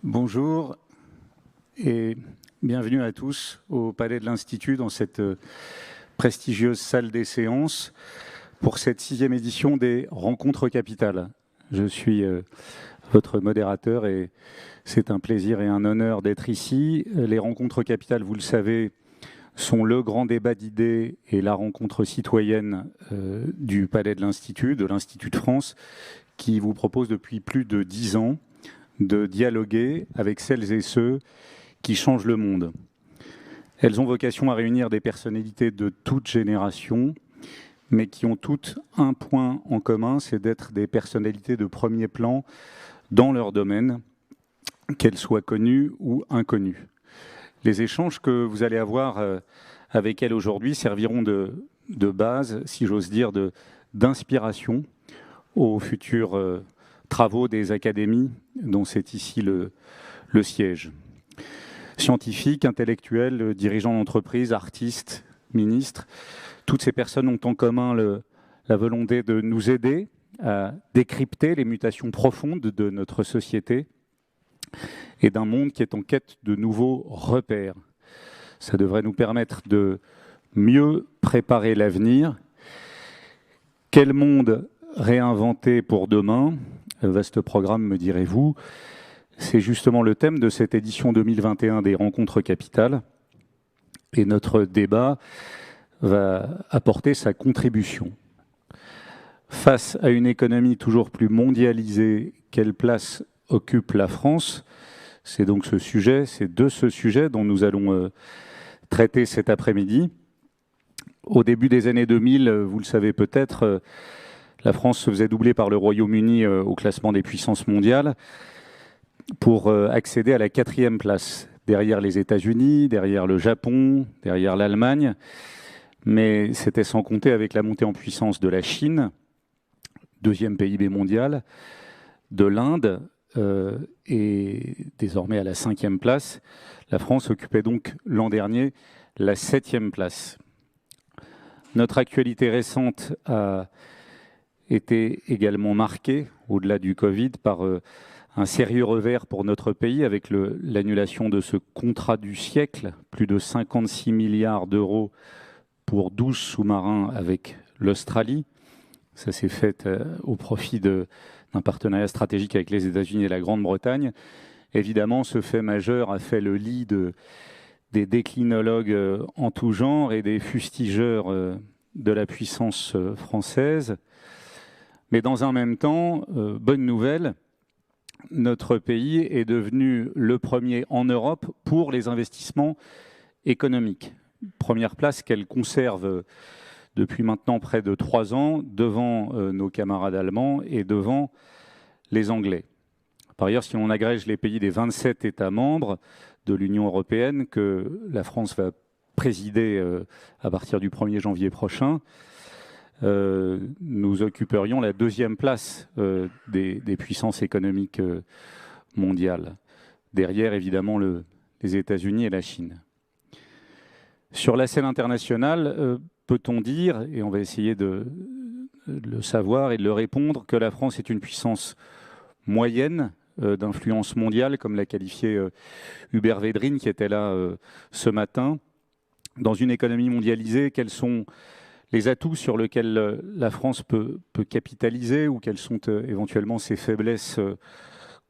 Bonjour et bienvenue à tous au Palais de l'Institut dans cette prestigieuse salle des séances pour cette 6e édition des Rencontres Capitales. Je suis votre modérateur et c'est un plaisir et un honneur d'être ici. Les Rencontres Capitales, vous le savez, sont le grand débat d'idées et la rencontre citoyenne du Palais de l'Institut, de l'Institut de France, qui vous propose depuis plus de 10 ans de dialoguer avec celles et ceux qui changent le monde. Elles ont vocation à réunir des personnalités de toutes générations, mais qui ont toutes un point en commun, c'est d'être des personnalités de premier plan dans leur domaine, qu'elles soient connues ou inconnues. Les échanges que vous allez avoir avec elles aujourd'hui serviront de base, si j'ose dire, d'inspiration aux futurs travaux des académies dont c'est ici le siège. Scientifiques, intellectuels, dirigeants d'entreprise, artistes, ministres, toutes ces personnes ont en commun la volonté de nous aider à décrypter les mutations profondes de notre société et d'un monde qui est en quête de nouveaux repères. Ça devrait nous permettre de mieux préparer l'avenir. Quel monde réinventer pour demain ? Vaste programme, me direz-vous. C'est justement le thème de cette édition 2021 des Rencontres Capitales. Et notre débat va apporter sa contribution. Face à une économie toujours plus mondialisée, quelle place occupe la France ? C'est donc ce sujet, c'est de ce sujet dont nous allons traiter cet après-midi. Au début des années 2000, vous le savez peut-être, la France se faisait doubler par le Royaume-Uni au classement des puissances mondiales pour accéder à la 4e place, derrière les États-Unis, derrière le Japon, derrière l'Allemagne. Mais c'était sans compter avec la montée en puissance de la Chine, 2e PIB mondial, de l'Inde et désormais à la 5e place. La France occupait donc l'an dernier la 7e place. Notre actualité récente a été également marquée, au-delà du Covid, par un sérieux revers pour notre pays avec l'annulation de ce contrat du siècle, plus de 56 milliards d'euros pour 12 sous-marins avec l'Australie. Ça s'est fait au profit d'un partenariat stratégique avec les États-Unis et la Grande-Bretagne. Évidemment, ce fait majeur a fait le lit des déclinologues en tout genre et des fustigeurs de la puissance française. Mais dans un même temps, bonne nouvelle, notre pays est devenu le premier en Europe pour les investissements économiques. Première place qu'elle conserve depuis maintenant près de 3 ans devant nos camarades allemands et devant les Anglais. Par ailleurs, si l'on agrège les pays des 27 États membres de l'Union européenne que la France va présider à partir du 1er janvier prochain, nous occuperions la 2e place des puissances économiques mondiales, derrière évidemment les États-Unis et la Chine. Sur la scène internationale, peut-on dire, et on va essayer de le savoir et de le répondre, que la France est une puissance moyenne d'influence mondiale, comme l'a qualifié Hubert Védrine, qui était là ce matin. Dans une économie mondialisée, quels sont les atouts sur lesquels la France peut capitaliser ou quelles sont éventuellement ses faiblesses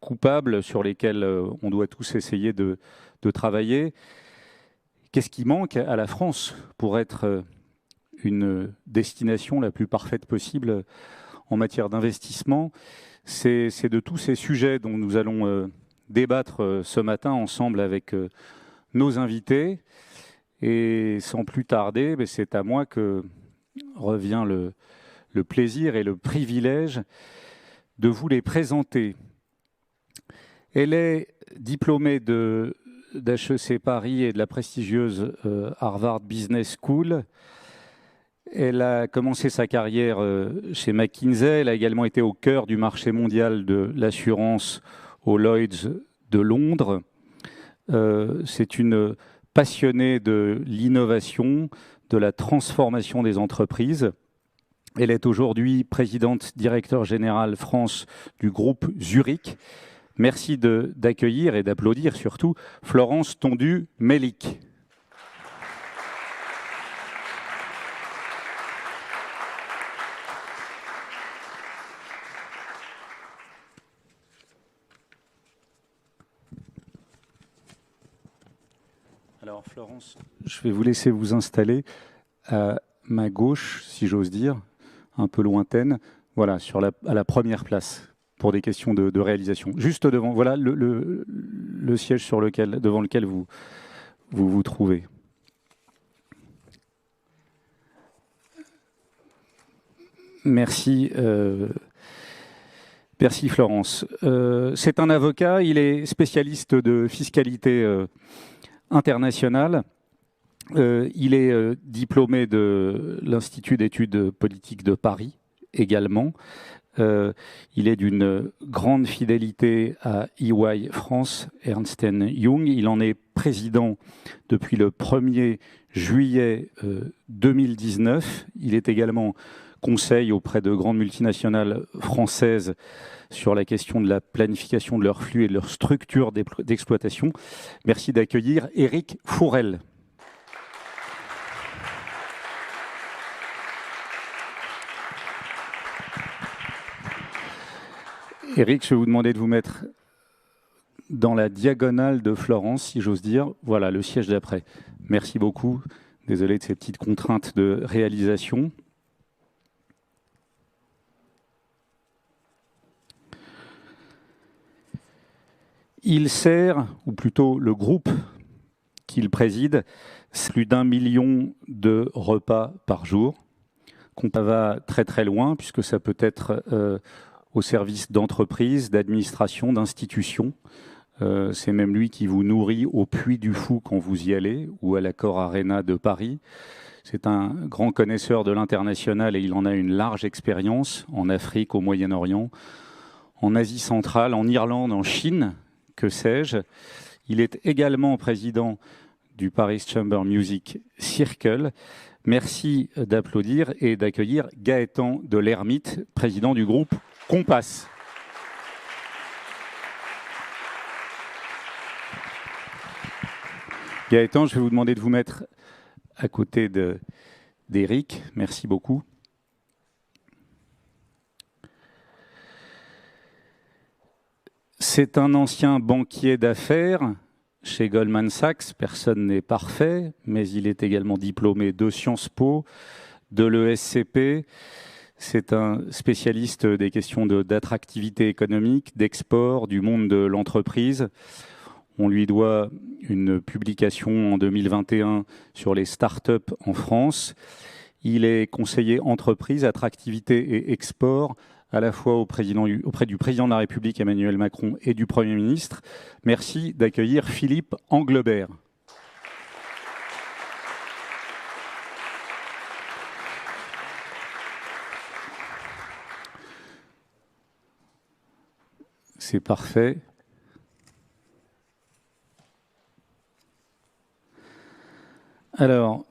coupables sur lesquelles on doit tous essayer de travailler? Qu'est-ce qui manque à la France pour être une destination la plus parfaite possible en matière d'investissement? C'est de tous ces sujets dont nous allons débattre ce matin ensemble avec nos invités. Et sans plus tarder, c'est à moi que revient le plaisir et le privilège de vous les présenter. Elle est diplômée d'HEC Paris et de la prestigieuse Harvard Business School. Elle a commencé sa carrière chez McKinsey. Elle a également été au cœur du marché mondial de l'assurance au Lloyd's de Londres. C'est une passionnée de l'innovation, de la transformation des entreprises. Elle est aujourd'hui présidente directeur général France du groupe Zurich, Merci d'accueillir et d'applaudir surtout Florence Tondu-Mellick. Alors Florence, je vais vous laisser vous installer à ma gauche, si j'ose dire, un peu lointaine, voilà, à la première place pour des questions de réalisation. Juste devant, voilà le siège devant lequel vous trouvez. Merci. Merci Florence. C'est un avocat, il est spécialiste de fiscalité internationale. Il est diplômé de l'Institut d'études politiques de Paris également. Il est d'une grande fidélité à EY France, Ernst & Young. Il en est président depuis le 1er juillet 2019. Il est également conseil auprès de grandes multinationales françaises sur la question de la planification de leurs flux et de leur structure d'exploitation. Merci d'accueillir Éric Fourel. Éric, je vais vous demander de vous mettre dans la diagonale de Florence, si j'ose dire. Voilà, le siège d'après. Merci beaucoup. Désolé de ces petites contraintes de réalisation. Il sert, ou plutôt le groupe qu'il préside, plus d'1 million de repas par jour. Ça va très très loin, puisque ça peut être au service d'entreprises, d'administrations, d'institutions. C'est même lui qui vous nourrit au Puy du Fou quand vous y allez, ou à l'Accor Arena de Paris. C'est un grand connaisseur de l'international et il en a une large expérience en Afrique, au Moyen-Orient, en Asie centrale, en Irlande, en Chine, que sais-je. Il est également président du Paris Chamber Music Circle. Merci d'applaudir et d'accueillir Gaëtan de l'Hermite, président du groupe Compass. Gaëtan, je vais vous demander de vous mettre à côté d'Éric. Merci beaucoup. C'est un ancien banquier d'affaires chez Goldman Sachs. Personne n'est parfait, mais il est également diplômé de Sciences Po, de l'ESCP. C'est un spécialiste des questions d'attractivité économique, d'export, du monde de l'entreprise. On lui doit une publication en 2021 sur les startups en France. Il est conseiller entreprise, attractivité et export, à la fois auprès du président de la République Emmanuel Macron et du Premier ministre. Merci d'accueillir Philippe Anglebert. C'est parfait. Alors,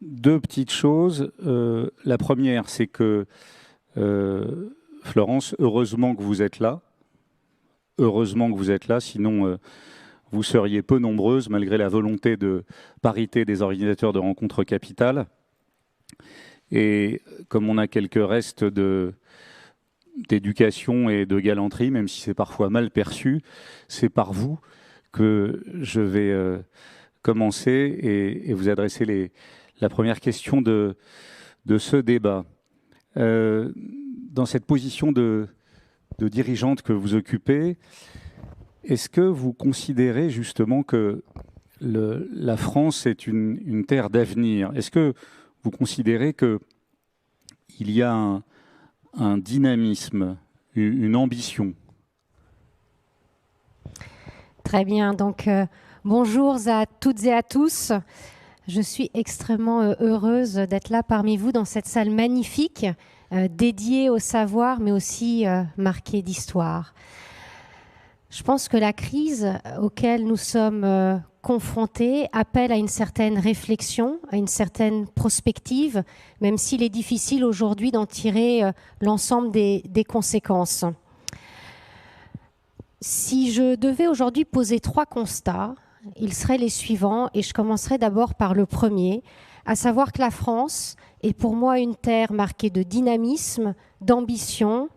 deux petites choses. La première, c'est que Florence, heureusement que vous êtes là. Heureusement que vous êtes là, sinon vous seriez peu nombreuses, malgré la volonté de parité des organisateurs de rencontres capitales. Et comme on a quelques restes d'éducation et de galanterie, même si c'est parfois mal perçu, c'est par vous que je vais commencer et vous adresser la première question de ce débat. Dans cette position de dirigeante que vous occupez, est-ce que vous considérez justement que la France est une terre d'avenir? Est-ce que vous considérez qu'il y a un dynamisme, une ambition? Très bien, donc bonjour à toutes et à tous. Je suis extrêmement heureuse d'être là parmi vous dans cette salle magnifique, dédiée au savoir, mais aussi marquée d'histoire. Je pense que la crise auquel nous sommes confrontés appelle à une certaine réflexion, à une certaine prospective, même s'il est difficile aujourd'hui d'en tirer l'ensemble des conséquences. Si je devais aujourd'hui poser 3 constats, ils seraient les suivants, et je commencerai d'abord par le premier, à savoir que la France est pour moi une terre marquée de dynamisme, d'ambition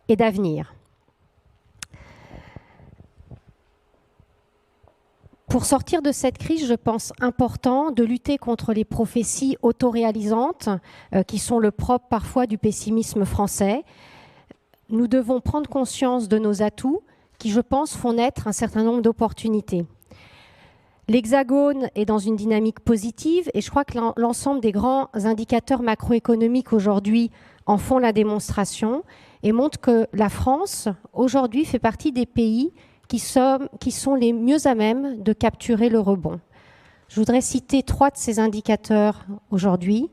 et d'avenir. Pour sortir de cette crise, je pense important de lutter contre les prophéties autoréalisantes qui sont le propre parfois du pessimisme français. Nous devons prendre conscience de nos atouts qui, je pense, font naître un certain nombre d'opportunités. L'Hexagone est dans une dynamique positive et je crois que l'ensemble des grands indicateurs macroéconomiques aujourd'hui en font la démonstration et montrent que la France, aujourd'hui, fait partie des pays qui sont les mieux à même de capturer le rebond. Je voudrais citer 3 de ces indicateurs aujourd'hui.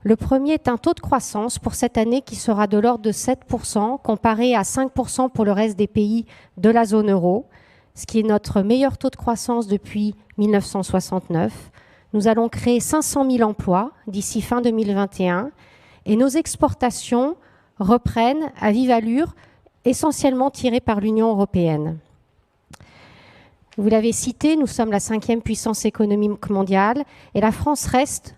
Le premier est un taux de croissance pour cette année qui sera de l'ordre de 7%, comparé à 5% pour le reste des pays de la zone euro, ce qui est notre meilleur taux de croissance depuis 1969. Nous allons créer 500 000 emplois d'ici fin 2021 et nos exportations reprennent à vive allure, essentiellement tirées par l'Union européenne. Vous l'avez cité, nous sommes la 5e puissance économique mondiale et la France reste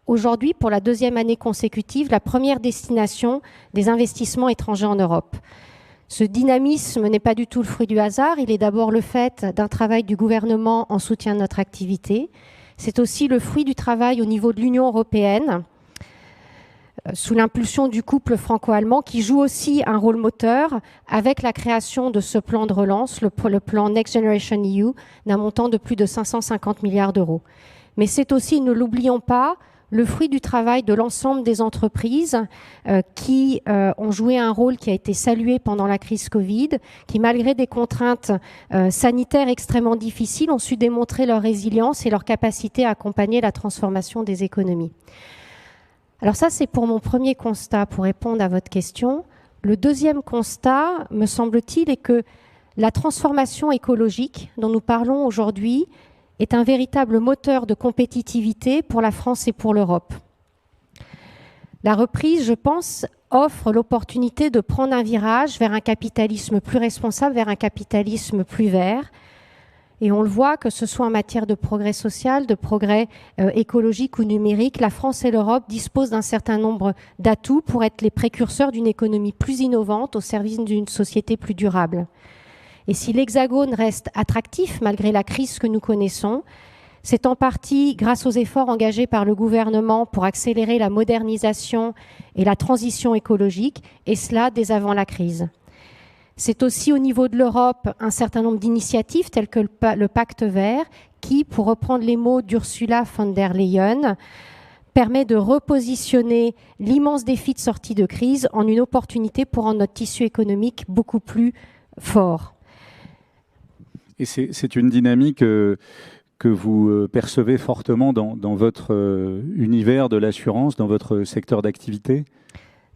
aujourd'hui, pour la 2e année consécutive, la première destination des investissements étrangers en Europe. Ce dynamisme n'est pas du tout le fruit du hasard, il est d'abord le fait d'un travail du gouvernement en soutien de notre activité. C'est aussi le fruit du travail au niveau de l'Union européenne, sous l'impulsion du couple franco-allemand, qui joue aussi un rôle moteur avec la création de ce plan de relance, le plan Next Generation EU, d'un montant de plus de 550 milliards d'euros. Mais c'est aussi, ne l'oublions pas, le fruit du travail de l'ensemble des entreprises qui ont joué un rôle qui a été salué pendant la crise Covid, qui malgré des contraintes sanitaires extrêmement difficiles ont su démontrer leur résilience et leur capacité à accompagner la transformation des économies. Alors ça, c'est pour mon premier constat, pour répondre à votre question. Le deuxième constat, me semble-t-il, est que la transformation écologique dont nous parlons aujourd'hui est un véritable moteur de compétitivité pour la France et pour l'Europe. La reprise, je pense, offre l'opportunité de prendre un virage vers un capitalisme plus responsable, vers un capitalisme plus vert. Et on le voit, que ce soit en matière de progrès social, de progrès écologique ou numérique, la France et l'Europe disposent d'un certain nombre d'atouts pour être les précurseurs d'une économie plus innovante au service d'une société plus durable. Et si l'Hexagone reste attractif malgré la crise que nous connaissons, c'est en partie grâce aux efforts engagés par le gouvernement pour accélérer la modernisation et la transition écologique, et cela dès avant la crise. C'est aussi au niveau de l'Europe un certain nombre d'initiatives telles que le Pacte vert qui, pour reprendre les mots d'Ursula von der Leyen, permet de repositionner l'immense défi de sortie de crise en une opportunité pour rendre notre tissu économique beaucoup plus fort. Et c'est une dynamique que vous percevez fortement dans votre univers de l'assurance, dans votre secteur d'activité ?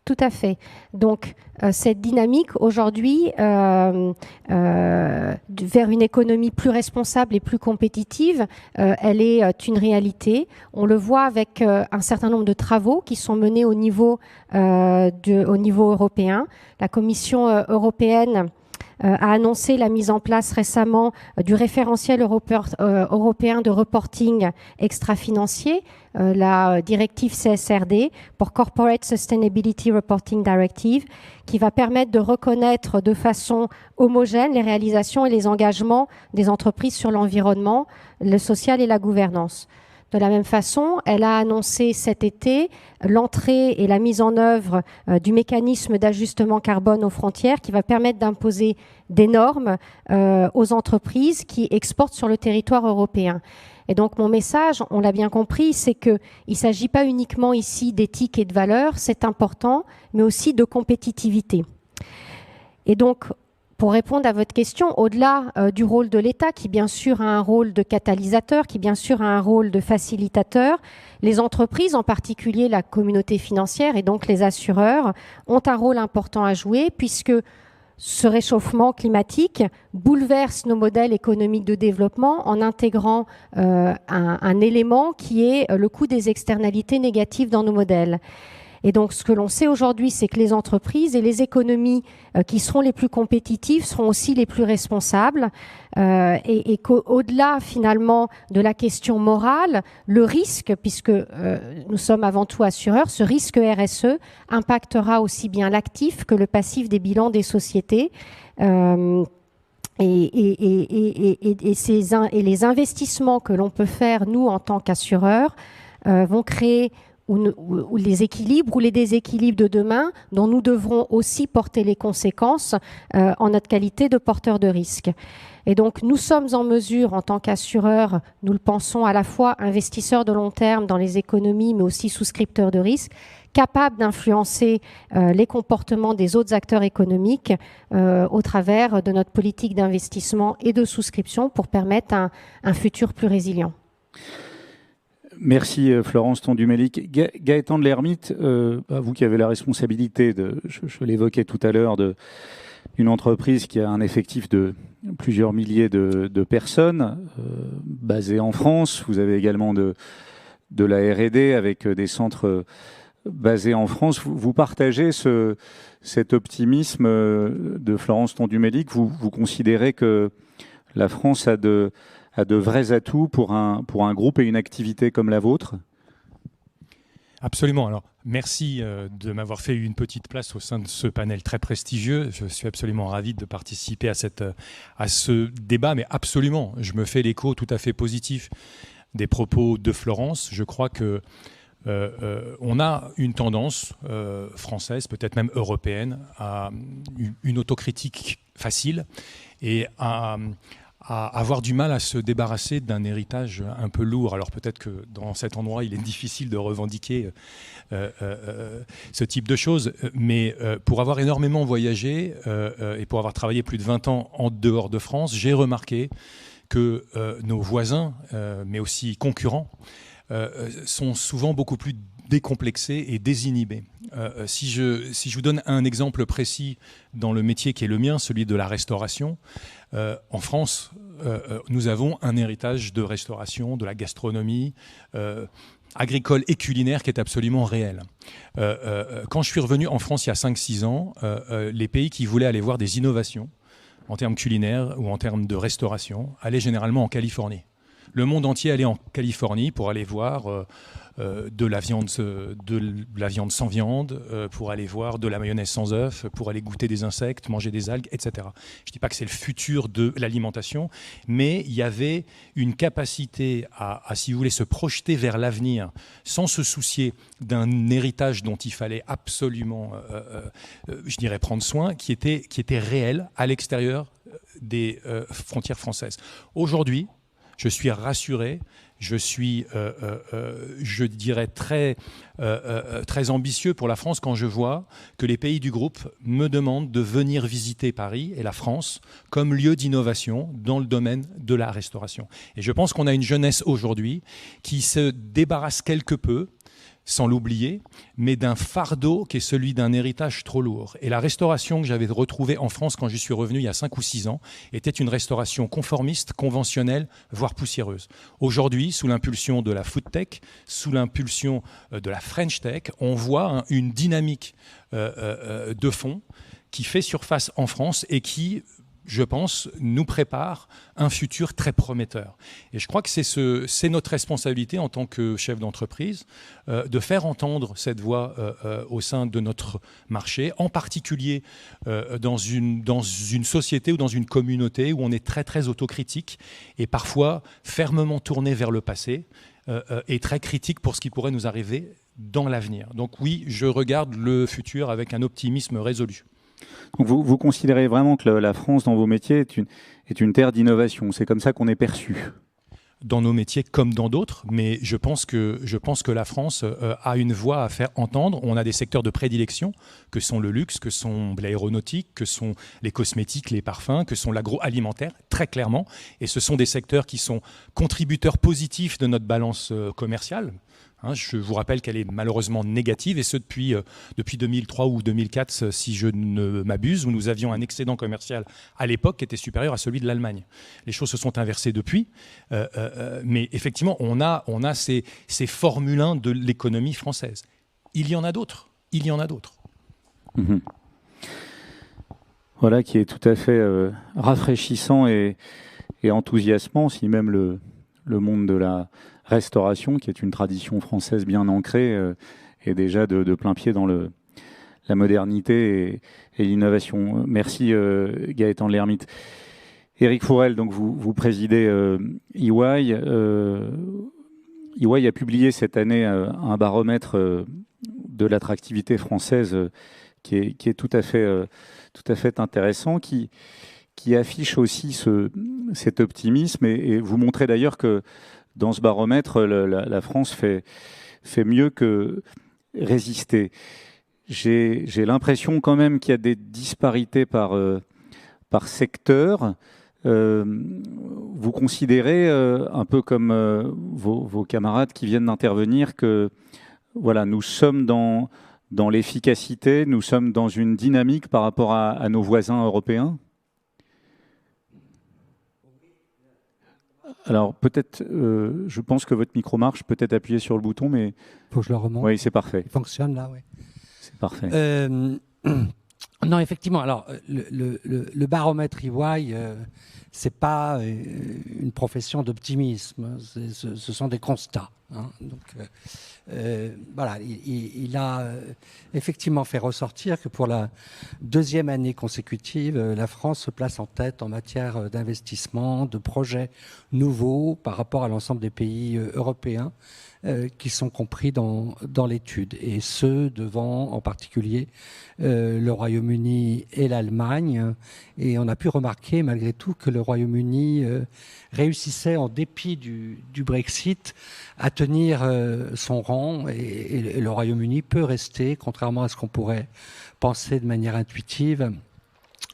Tout à fait. Donc, cette dynamique aujourd'hui vers une économie plus responsable et plus compétitive, elle est une réalité. On le voit avec un certain nombre de travaux qui sont menés au niveau européen. La Commission européenne a annoncé la mise en place récemment du référentiel européen de reporting extra-financier, la directive CSRD pour Corporate Sustainability Reporting Directive, qui va permettre de reconnaître de façon homogène les réalisations et les engagements des entreprises sur l'environnement, le social et la gouvernance. De la même façon, elle a annoncé cet été l'entrée et la mise en œuvre du mécanisme d'ajustement carbone aux frontières qui va permettre d'imposer des normes aux entreprises qui exportent sur le territoire européen. Et donc mon message, on l'a bien compris, c'est qu'il ne s'agit pas uniquement ici d'éthique et de valeur, c'est important, mais aussi de compétitivité. Et donc, pour répondre à votre question, au-delà du rôle de l'État, qui bien sûr a un rôle de catalyseur, qui bien sûr a un rôle de facilitateur, les entreprises, en particulier la communauté financière et donc les assureurs, ont un rôle important à jouer puisque ce réchauffement climatique bouleverse nos modèles économiques de développement en intégrant un élément qui est le coût des externalités négatives dans nos modèles. Et donc, ce que l'on sait aujourd'hui, c'est que les entreprises et les économies qui seront les plus compétitives seront aussi les plus responsables et qu'au-delà, finalement, de la question morale, le risque, puisque nous sommes avant tout assureurs, ce risque RSE impactera aussi bien l'actif que le passif des bilans des sociétés. Et les investissements que l'on peut faire, nous, en tant qu'assureurs, vont créer ou les équilibres ou les déséquilibres de demain dont nous devrons aussi porter les conséquences en notre qualité de porteur de risque. Et donc, nous sommes en mesure, en tant qu'assureurs, nous le pensons à la fois investisseurs de long terme dans les économies, mais aussi souscripteurs de risques, capables d'influencer les comportements des autres acteurs économiques au travers de notre politique d'investissement et de souscription pour permettre un futur plus résilient. Merci Florence Tondu-Mélic. Gaëtan de l'Hermite, vous qui avez la responsabilité, je l'évoquais tout à l'heure, d'une entreprise qui a un effectif de plusieurs milliers de personnes basées en France. Vous avez également de la R&D avec des centres basés en France. Vous partagez cet optimisme de Florence Tondu-Mélic. Vous considérez que la France a de vrais atouts pour un groupe et une activité comme la vôtre? Absolument. Alors, merci de m'avoir fait une petite place au sein de ce panel très prestigieux. Je suis absolument ravi de participer à ce débat, mais absolument, je me fais l'écho tout à fait positif des propos de Florence. Je crois que on a une tendance française, peut-être même européenne, à une autocritique facile et à avoir du mal à se débarrasser d'un héritage un peu lourd. Alors peut-être que dans cet endroit, il est difficile de revendiquer ce type de choses, mais pour avoir énormément voyagé et pour avoir travaillé plus de 20 ans en dehors de France, j'ai remarqué que nos voisins, mais aussi concurrents, sont souvent beaucoup plus décomplexés et désinhibés. Si je vous donne un exemple précis dans le métier qui est le mien, celui de la restauration, en France, nous avons un héritage de restauration, de la gastronomie agricole et culinaire qui est absolument réel. Quand je suis revenu en France il y a 5-6 ans, les pays qui voulaient aller voir des innovations en termes culinaires ou en termes de restauration allaient généralement en Californie. Le monde entier allait en Californie pour aller voir de la viande sans viande, pour aller voir de la mayonnaise sans œufs, pour aller goûter des insectes, manger des algues, etc. Je ne dis pas que c'est le futur de l'alimentation, mais il y avait une capacité à, si vous voulez, se projeter vers l'avenir sans se soucier d'un héritage dont il fallait absolument, je dirais, prendre soin, qui était réel à l'extérieur des frontières françaises. Aujourd'hui, je suis rassuré, je suis, je dirais, très ambitieux pour la France quand je vois que les pays du groupe me demandent de venir visiter Paris et la France comme lieu d'innovation dans le domaine de la restauration. Et je pense qu'on a une jeunesse aujourd'hui qui se débarrasse quelque peu, sans l'oublier, mais d'un fardeau qui est celui d'un héritage trop lourd. Et la restauration que j'avais retrouvée en France quand j'y suis revenu il y a 5 ou 6 ans était une restauration conformiste, conventionnelle, voire poussiéreuse. Aujourd'hui, sous l'impulsion de la food tech, sous l'impulsion de la French tech, on voit une dynamique de fond qui fait surface en France et qui, je pense, nous prépare un futur très prometteur. Et je crois que c'est notre responsabilité en tant que chef d'entreprise de faire entendre cette voix au sein de notre marché, en particulier dans une société ou dans une communauté où on est très, très autocritique et parfois fermement tourné vers le passé et très critique pour ce qui pourrait nous arriver dans l'avenir. Donc oui, je regarde le futur avec un optimisme résolu. Donc vous considérez vraiment que la France, dans vos métiers, est une terre d'innovation. C'est comme ça qu'on est perçu. Dans nos métiers comme dans d'autres, mais je pense que la France a une voix à faire entendre. On a des secteurs de prédilection, que sont le luxe, que sont l'aéronautique, que sont les cosmétiques, les parfums, que sont l'agroalimentaire, très clairement. Et ce sont des secteurs qui sont contributeurs positifs de notre balance commerciale. Je vous rappelle qu'elle est malheureusement négative, et ce depuis 2003 ou 2004, si je ne m'abuse, où nous avions un excédent commercial à l'époque qui était supérieur à celui de l'Allemagne. Les choses se sont inversées depuis, mais effectivement, on a ces Formule 1 de l'économie française. Il y en a d'autres. il y en a d'autres. Mmh. Voilà, qui est tout à fait rafraîchissant et enthousiasmant, si même le monde de la restauration, qui est une tradition française bien ancrée, est déjà de plein pied dans la modernité et l'innovation. Merci Gaëtan de l'Hermite. Éric Fourel, donc vous présidez EY. EY a publié cette année un baromètre de l'attractivité française qui est tout à fait intéressant, qui affiche aussi cet optimisme. Et vous montrez d'ailleurs que dans ce baromètre, la France fait mieux que résister. J'ai l'impression quand même qu'il y a des disparités par secteur. Vous considérez, un peu comme vos camarades qui viennent d'intervenir, que voilà, nous sommes dans l'efficacité, nous sommes dans une dynamique par rapport à nos voisins européens? Alors peut-être, je pense que votre micro marche, peut-être appuyer sur le bouton, mais... Il faut que je le remonte. Oui, c'est parfait. Il fonctionne là, oui. C'est parfait. Non, effectivement. Alors, le baromètre EY, c'est pas une profession d'optimisme. Ce sont des constats. Hein. Donc, voilà, il a effectivement fait ressortir que pour la deuxième année consécutive, la France se place en tête en matière d'investissement, de projets nouveaux par rapport à l'ensemble des pays européens qui sont compris dans l'étude, et ce devant en particulier le Royaume-Uni et l'Allemagne. Et on a pu remarquer malgré tout que le Royaume-Uni réussissait, en dépit du Brexit, à tenir son rang, et le Royaume-Uni peut rester, contrairement à ce qu'on pourrait penser de manière intuitive,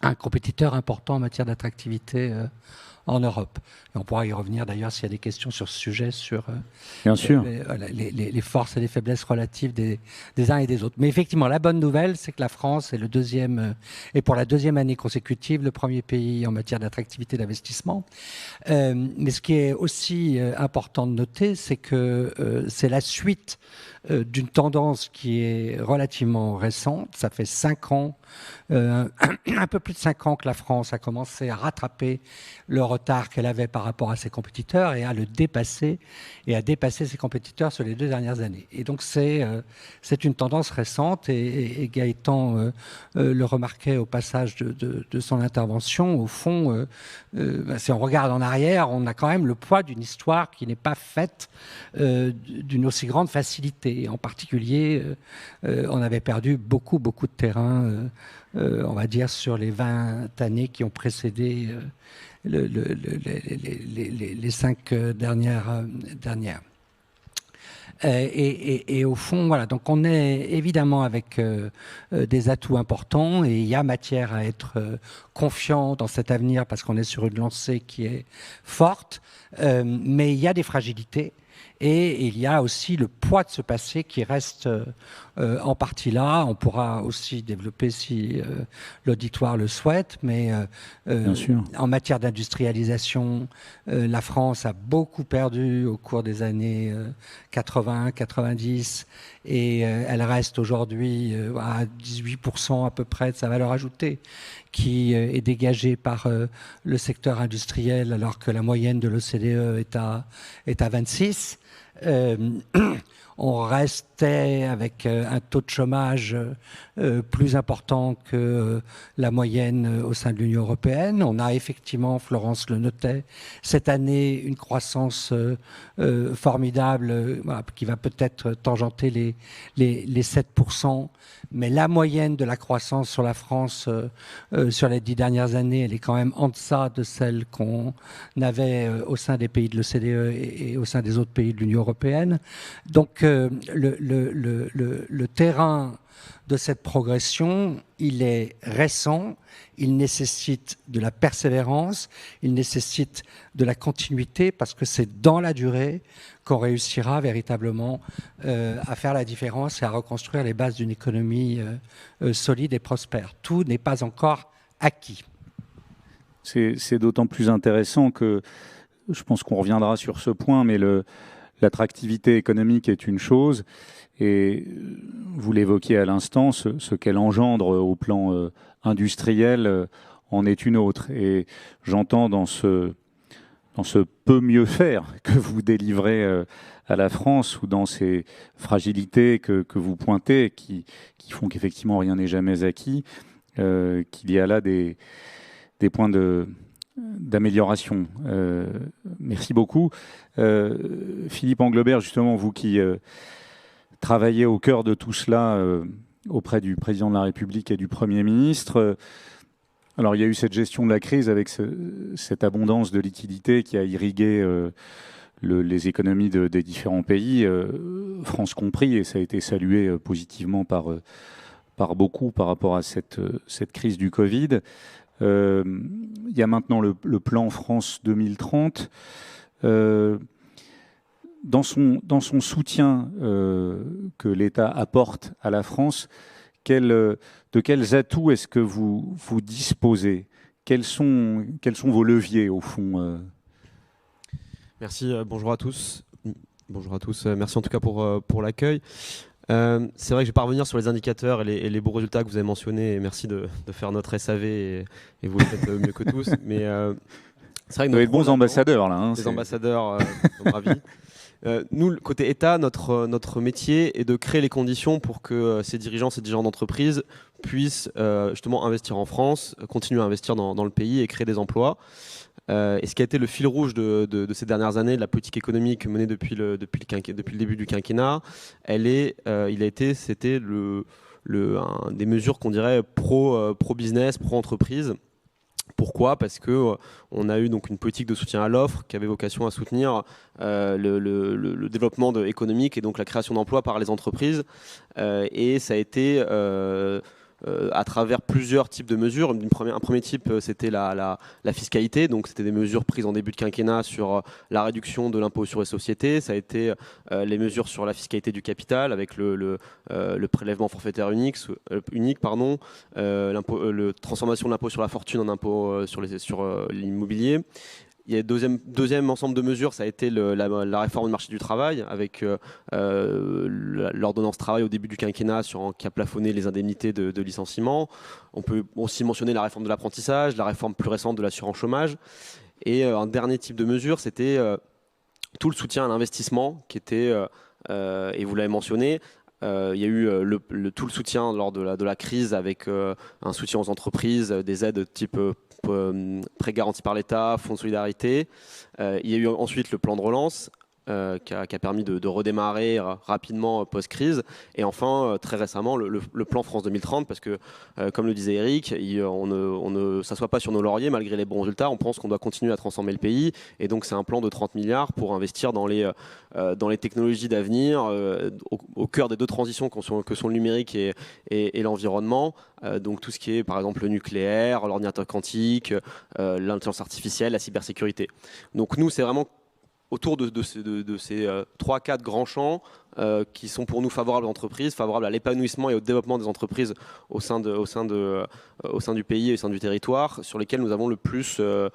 un compétiteur important en matière d'attractivité en Europe. Et on pourra y revenir d'ailleurs s'il y a des questions sur ce sujet, sur Bien sûr. Les forces et les faiblesses relatives des uns et des autres. Mais effectivement, la bonne nouvelle, c'est que la France est et pour la deuxième année consécutive, le premier pays en matière d'attractivité d'investissement. Mais ce qui est aussi important de noter, c'est que c'est la suite d'une tendance qui est relativement récente. Ça fait 5 ans, un peu plus de 5 ans que la France a commencé à rattraper le retard qu'elle avait par rapport à ses compétiteurs et à le dépasser, et à dépasser ses compétiteurs sur les 2 dernières années. Et donc c'est une tendance récente, et Gaëtan le remarquait au passage de son intervention. Au fond, si on regarde en arrière, on a quand même le poids d'une histoire qui n'est pas faite d'une aussi grande facilité. Et en particulier, on avait perdu beaucoup de terrain, on va dire, sur les 20 années qui ont précédé les 5 dernières. Et au fond, voilà, donc on est évidemment avec des atouts importants, et il y a matière à être confiant dans cet avenir parce qu'on est sur une lancée qui est forte, mais il y a des fragilités. Et il y a aussi le poids de ce passé qui reste en partie là. On pourra aussi développer si l'auditoire le souhaite, mais en matière d'industrialisation, la France a beaucoup perdu au cours des années 80, 90, et elle reste aujourd'hui à 18% à peu près de sa valeur ajoutée qui est dégagée par le secteur industriel, alors que la moyenne de l'OCDE est à 26. On restait avec un taux de chômage plus important que la moyenne au sein de l'Union européenne. On a effectivement, Florence le notait, cette année une croissance formidable, voilà, qui va peut-être tangenter les 7%. Mais la moyenne de la croissance sur la France sur les 10 dernières années, elle est quand même en deçà de celle qu'on avait au sein des pays de l'OCDE et au sein des autres pays de l'Union européenne. Donc le terrain de cette progression, il est récent, il nécessite de la persévérance, il nécessite de la continuité, parce que c'est dans la durée qu'on réussira véritablement à faire la différence et à reconstruire les bases d'une économie solide et prospère. Tout n'est pas encore acquis. C'est d'autant plus intéressant que, je pense qu'on reviendra sur ce point, mais l'attractivité économique est une chose, et vous l'évoquiez à l'instant, ce qu'elle engendre au plan industriel en est une autre. Et j'entends dans ce peu mieux faire que vous délivrez à la France, ou dans ces fragilités que vous pointez, qui font qu'effectivement rien n'est jamais acquis, qu'il y a là des points d'amélioration. Merci beaucoup. Philippe Anglebert, justement, vous qui travaillez au cœur de tout cela auprès du président de la République et du Premier ministre, alors il y a eu cette gestion de la crise avec cette abondance de liquidités qui a irrigué les économies des différents pays, France compris, et ça a été salué positivement par beaucoup par rapport à cette crise du Covid. Il y a maintenant le plan France 2030. Dans son soutien que l'État apporte à la France, de quels atouts est-ce que vous disposez? Quels sont vos leviers, au fond? Merci, bonjour à tous. Bonjour à tous, merci en tout cas pour l'accueil. C'est vrai que je vais pas revenir sur les indicateurs et les beaux résultats que vous avez mentionnés, et merci de faire notre SAV, et vous le faites mieux que tous. Mais c'est vrai que vous avez de bons ambassadeurs là. Des ambassadeurs, ravis. Nous, côté État, notre métier est de créer les conditions pour que ces dirigeants d'entreprise puissent justement investir en France, continuer à investir dans le pays et créer des emplois. Et ce qui a été le fil rouge de ces dernières années, de la politique économique menée depuis le début du quinquennat, c'était des mesures qu'on dirait pro-business, pro-entreprise. Pourquoi ? Parce qu'on a eu donc une politique de soutien à l'offre qui avait vocation à soutenir le développement économique et donc la création d'emplois par les entreprises. Et ça a été à travers plusieurs types de mesures. Un premier type, c'était la fiscalité. Donc, c'était des mesures prises en début de quinquennat sur la réduction de l'impôt sur les sociétés. Ça a été les mesures sur la fiscalité du capital avec le prélèvement forfaitaire unique, la transformation de l'impôt sur la fortune en impôt sur l'immobilier. Il y a deuxième ensemble de mesures, ça a été la réforme du marché du travail avec l'ordonnance travail au début du quinquennat qui a plafonné les indemnités de licenciement. On peut aussi mentionner la réforme de l'apprentissage, la réforme plus récente de l'assurance chômage. Et un dernier type de mesure, c'était tout le soutien à l'investissement qui était, et vous l'avez mentionné, il y a eu tout le soutien lors de la crise avec un soutien aux entreprises, des aides type prêts garantis par l'État, fonds de solidarité. Il y a eu ensuite le plan de relance qui a permis de redémarrer rapidement post-crise. Et enfin, très récemment, le plan France 2030, parce que, comme le disait Eric, on ne s'assoit pas sur nos lauriers malgré les bons résultats. On pense qu'on doit continuer à transformer le pays. Et donc, c'est un plan de 30 milliards pour investir dans les technologies d'avenir, au cœur des deux transitions que sont le numérique et l'environnement. Donc, tout ce qui est, par exemple, le nucléaire, l'ordinateur quantique, l'intelligence artificielle, la cybersécurité. Donc, nous, c'est vraiment autour de ces 3-4 grands champs qui sont pour nous favorables aux entreprises, favorables à l'épanouissement et au développement des entreprises au sein du pays et au sein du territoire, sur lesquels nous avons sur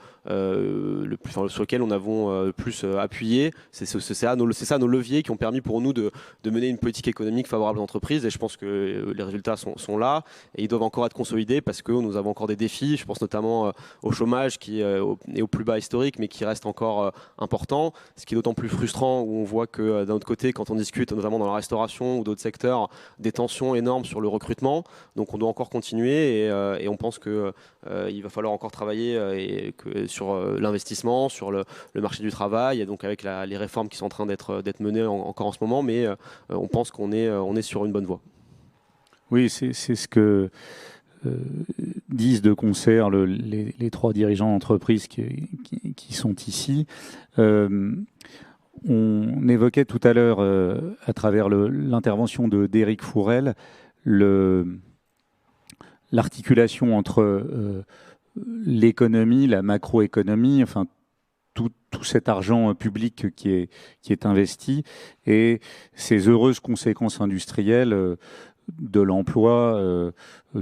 lesquels on avons le plus appuyé. C'est ça nos leviers qui ont permis pour nous de mener une politique économique favorable aux entreprises, et je pense que les résultats sont là et ils doivent encore être consolidés parce que nous avons encore des défis. Je pense notamment au chômage qui est au plus bas historique mais qui reste encore important, ce qui est d'autant plus frustrant où on voit que d'un autre côté, quand on discute notamment dans la restauration ou d'autres secteurs, des tensions énormes sur le recrutement. Donc on doit encore continuer et on pense qu'il va falloir encore travailler sur l'investissement, sur le marché du travail, et donc avec les réformes qui sont en train d'être menées encore en ce moment, mais on pense qu'on est sur une bonne voie. Oui, c'est ce que disent de concert les trois dirigeants d'entreprise qui sont ici. On évoquait tout à l'heure, à travers l'intervention d'Éric Fourel, l'articulation entre l'économie, la macroéconomie, enfin tout cet argent public qui est investi, et ces heureuses conséquences industrielles de l'emploi,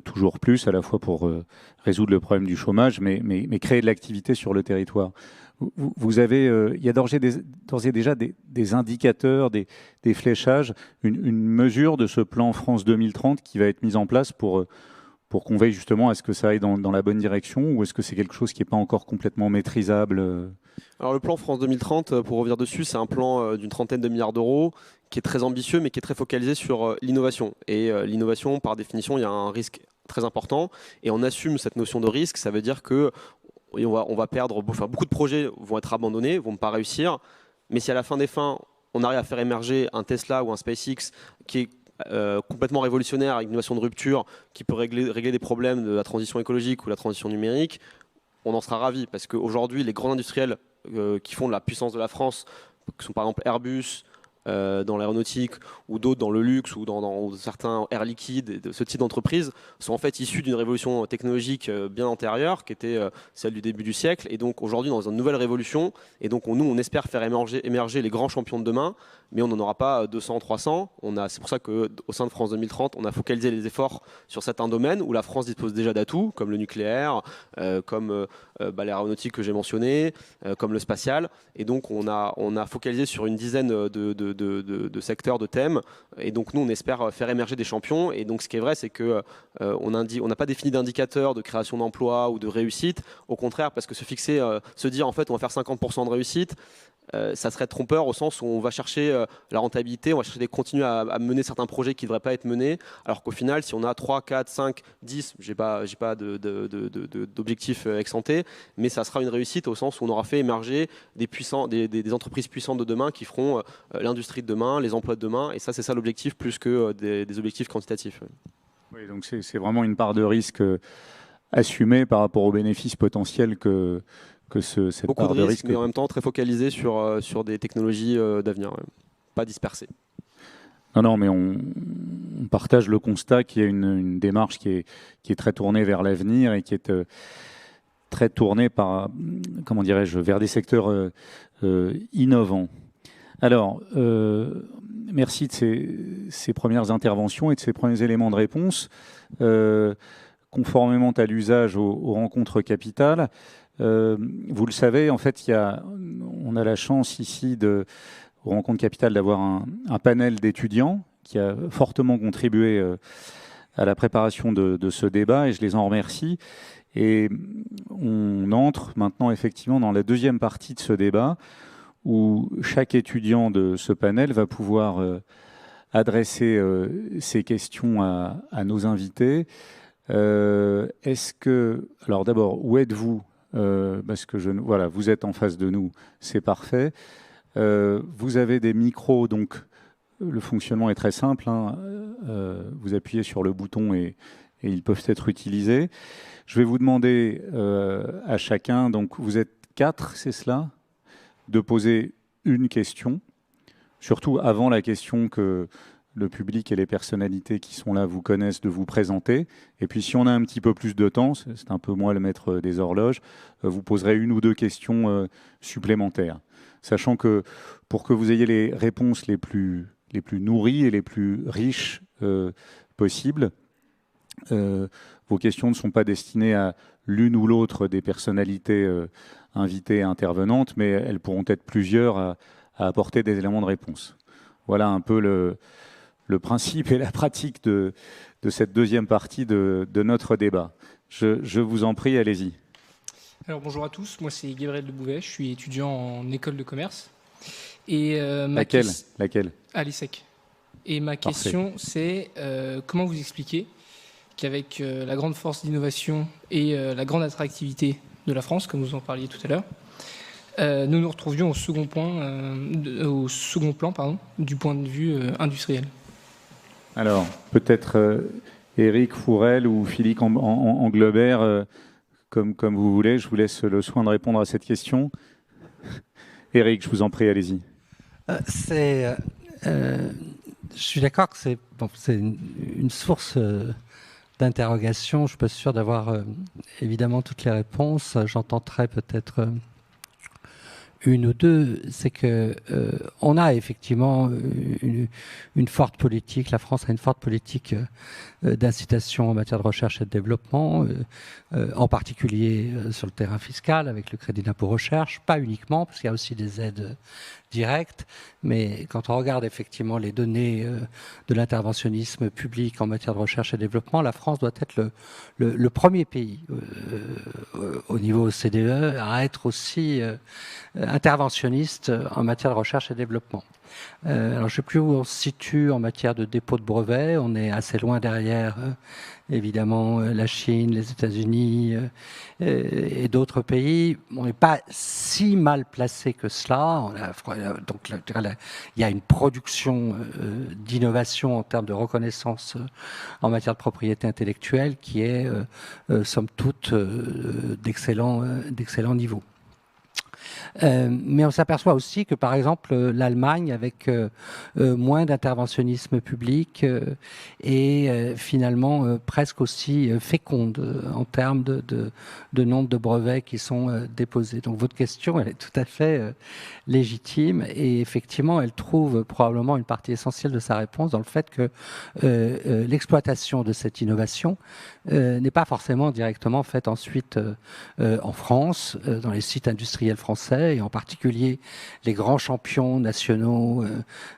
toujours plus, à la fois pour résoudre le problème du chômage, mais créer de l'activité sur le territoire. Vous avez, il y a d'ores et déjà des indicateurs, des fléchages, une mesure de ce plan France 2030 qui va être mise en place pour qu'on veille justement à ce que ça aille dans la bonne direction, ou est-ce que c'est quelque chose qui n'est pas encore complètement maîtrisable? Alors le plan France 2030, pour revenir dessus, c'est un plan d'une 30aine de milliards d'euros qui est très ambitieux mais qui est très focalisé sur l'innovation. Et l'innovation, par définition, il y a un risque très important et on assume cette notion de risque. Ça veut dire que on va perdre, beaucoup de projets vont être abandonnés, vont ne pas réussir. Mais si à la fin des fins, on arrive à faire émerger un Tesla ou un SpaceX qui est complètement révolutionnaire, avec une innovation de rupture, qui peut régler des problèmes de la transition écologique ou la transition numérique, on en sera ravis. Parce qu'aujourd'hui, les grands industriels qui font de la puissance de la France, qui sont par exemple Airbus, dans l'aéronautique, ou d'autres dans le luxe, ou dans certains Air Liquide, de ce type d'entreprise, sont en fait issus d'une révolution technologique bien antérieure, qui était celle du début du siècle, et donc aujourd'hui dans une nouvelle révolution, et donc nous on espère faire émerger les grands champions de demain, mais on n'en aura pas 200, 300. C'est pour ça qu'au sein de France 2030, on a focalisé les efforts sur certains domaines où la France dispose déjà d'atouts, comme le nucléaire, comme l'aéronautique que j'ai mentionné, comme le spatial. Et donc on a focalisé sur une dizaine de secteurs, de thèmes. Et donc nous, on espère faire émerger des champions. Et donc ce qui est vrai, c'est qu'on n'a pas défini d'indicateurs de création d'emplois ou de réussite. Au contraire, parce que se dire en fait on va faire 50% de réussite, ça serait trompeur au sens où on va chercher la rentabilité, on va chercher continuer à mener certains projets qui ne devraient pas être menés, alors qu'au final, si on a 3, 4, 5, 10, j'ai pas d'objectif ex-ante, mais ça sera une réussite au sens où on aura fait émerger des entreprises puissantes de demain qui feront l'industrie de demain, les emplois de demain, et ça, c'est ça l'objectif plus que des objectifs quantitatifs. Oui, donc c'est vraiment une part de risque assumée par rapport aux bénéfices potentiels que cette beaucoup part de risques, risque. mais en même temps très focalisé sur des technologies d'avenir, pas dispersées. Non, mais on partage le constat qu'il y a une démarche qui est très tournée vers l'avenir et qui est très tournée vers des secteurs innovants. Alors, merci de ces premières interventions et de ces premiers éléments de réponse. Conformément à l'usage aux rencontres capitales, vous le savez, en fait, on a la chance ici aux rencontres capitales d'avoir un panel d'étudiants qui a fortement contribué à la préparation de ce débat et je les en remercie. Et on entre maintenant effectivement dans la deuxième partie de ce débat où chaque étudiant de ce panel va pouvoir adresser ses questions à nos invités. Alors d'abord, où êtes-vous? Parce que voilà, vous êtes en face de nous, c'est parfait. Vous avez des micros, donc le fonctionnement est très simple. Vous appuyez sur le bouton et ils peuvent être utilisés. Je vais vous demander à chacun, donc vous êtes 4, c'est cela, de poser une question, surtout avant la question que le public et les personnalités qui sont là vous connaissent, de vous présenter. Et puis si on a un petit peu plus de temps, c'est un peu moi le maître des horloges, vous poserez 1 ou 2 questions supplémentaires. Sachant que pour que vous ayez les réponses les plus nourries et les plus riches possibles, vos questions ne sont pas destinées à l'une ou l'autre des personnalités invitées et intervenantes, mais elles pourront être plusieurs à apporter des éléments de réponse. Voilà un peu le principe et la pratique de cette deuxième partie de notre débat. Je vous en prie, allez-y. Alors bonjour à tous, moi c'est Gabriel de Bouvet, je suis étudiant en école de commerce. Et Laquelle À l'ESSEC. Et ma question c'est comment vous expliquez qu'avec la grande force d'innovation et la grande attractivité de la France, comme vous en parliez tout à l'heure, nous nous retrouvions au second plan du point de vue industriel. Alors, peut-être Éric Fourel ou Philippe Anglebert, comme vous voulez. Je vous laisse le soin de répondre à cette question. Éric, je vous en prie, allez-y. Je suis d'accord que c'est une source d'interrogation. Je ne suis pas sûr d'avoir évidemment toutes les réponses. J'en tenterai peut-être une ou deux, c'est que on a effectivement une forte politique, la France a une forte politique d'incitation en matière de recherche et de développement, en particulier sur le terrain fiscal avec le crédit d'impôt recherche, pas uniquement, parce qu'il y a aussi des aides directes, mais quand on regarde effectivement les données de l'interventionnisme public en matière de recherche et développement, la France doit être le premier pays au niveau OCDE à être aussi interventionniste en matière de recherche et développement. Alors, je ne sais plus où on se situe en matière de dépôt de brevets. On est assez loin derrière, évidemment, la Chine, les États-Unis et d'autres pays. On n'est pas si mal placé que cela. Donc, il y a une production d'innovation en termes de reconnaissance en matière de propriété intellectuelle qui est, somme toute, d'excellent niveau. Mais on s'aperçoit aussi que, par exemple, l'Allemagne, avec moins d'interventionnisme public, est finalement presque aussi féconde en termes de nombre de brevets qui sont déposés. Donc votre question, elle est tout à fait légitime et effectivement, elle trouve probablement une partie essentielle de sa réponse dans le fait que l'exploitation de cette innovation n'est pas forcément directement faite ensuite en France, dans les sites industriels français, et en particulier les grands champions nationaux,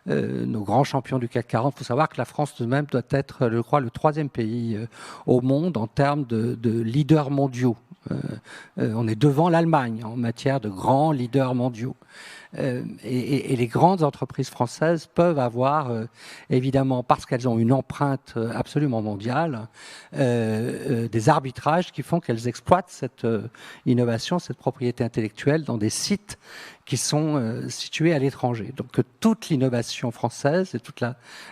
nos grands champions du CAC 40. Il faut savoir que la France tout de même doit être, je crois, le 3e pays au monde en termes de leaders mondiaux. On est devant l'Allemagne en matière de grands leaders mondiaux. Et les grandes entreprises françaises peuvent avoir, évidemment, parce qu'elles ont une empreinte absolument mondiale, des arbitrages qui font qu'elles exploitent cette innovation, cette propriété intellectuelle dans des sites qui sont situés à l'étranger. Donc que toute l'innovation française et toute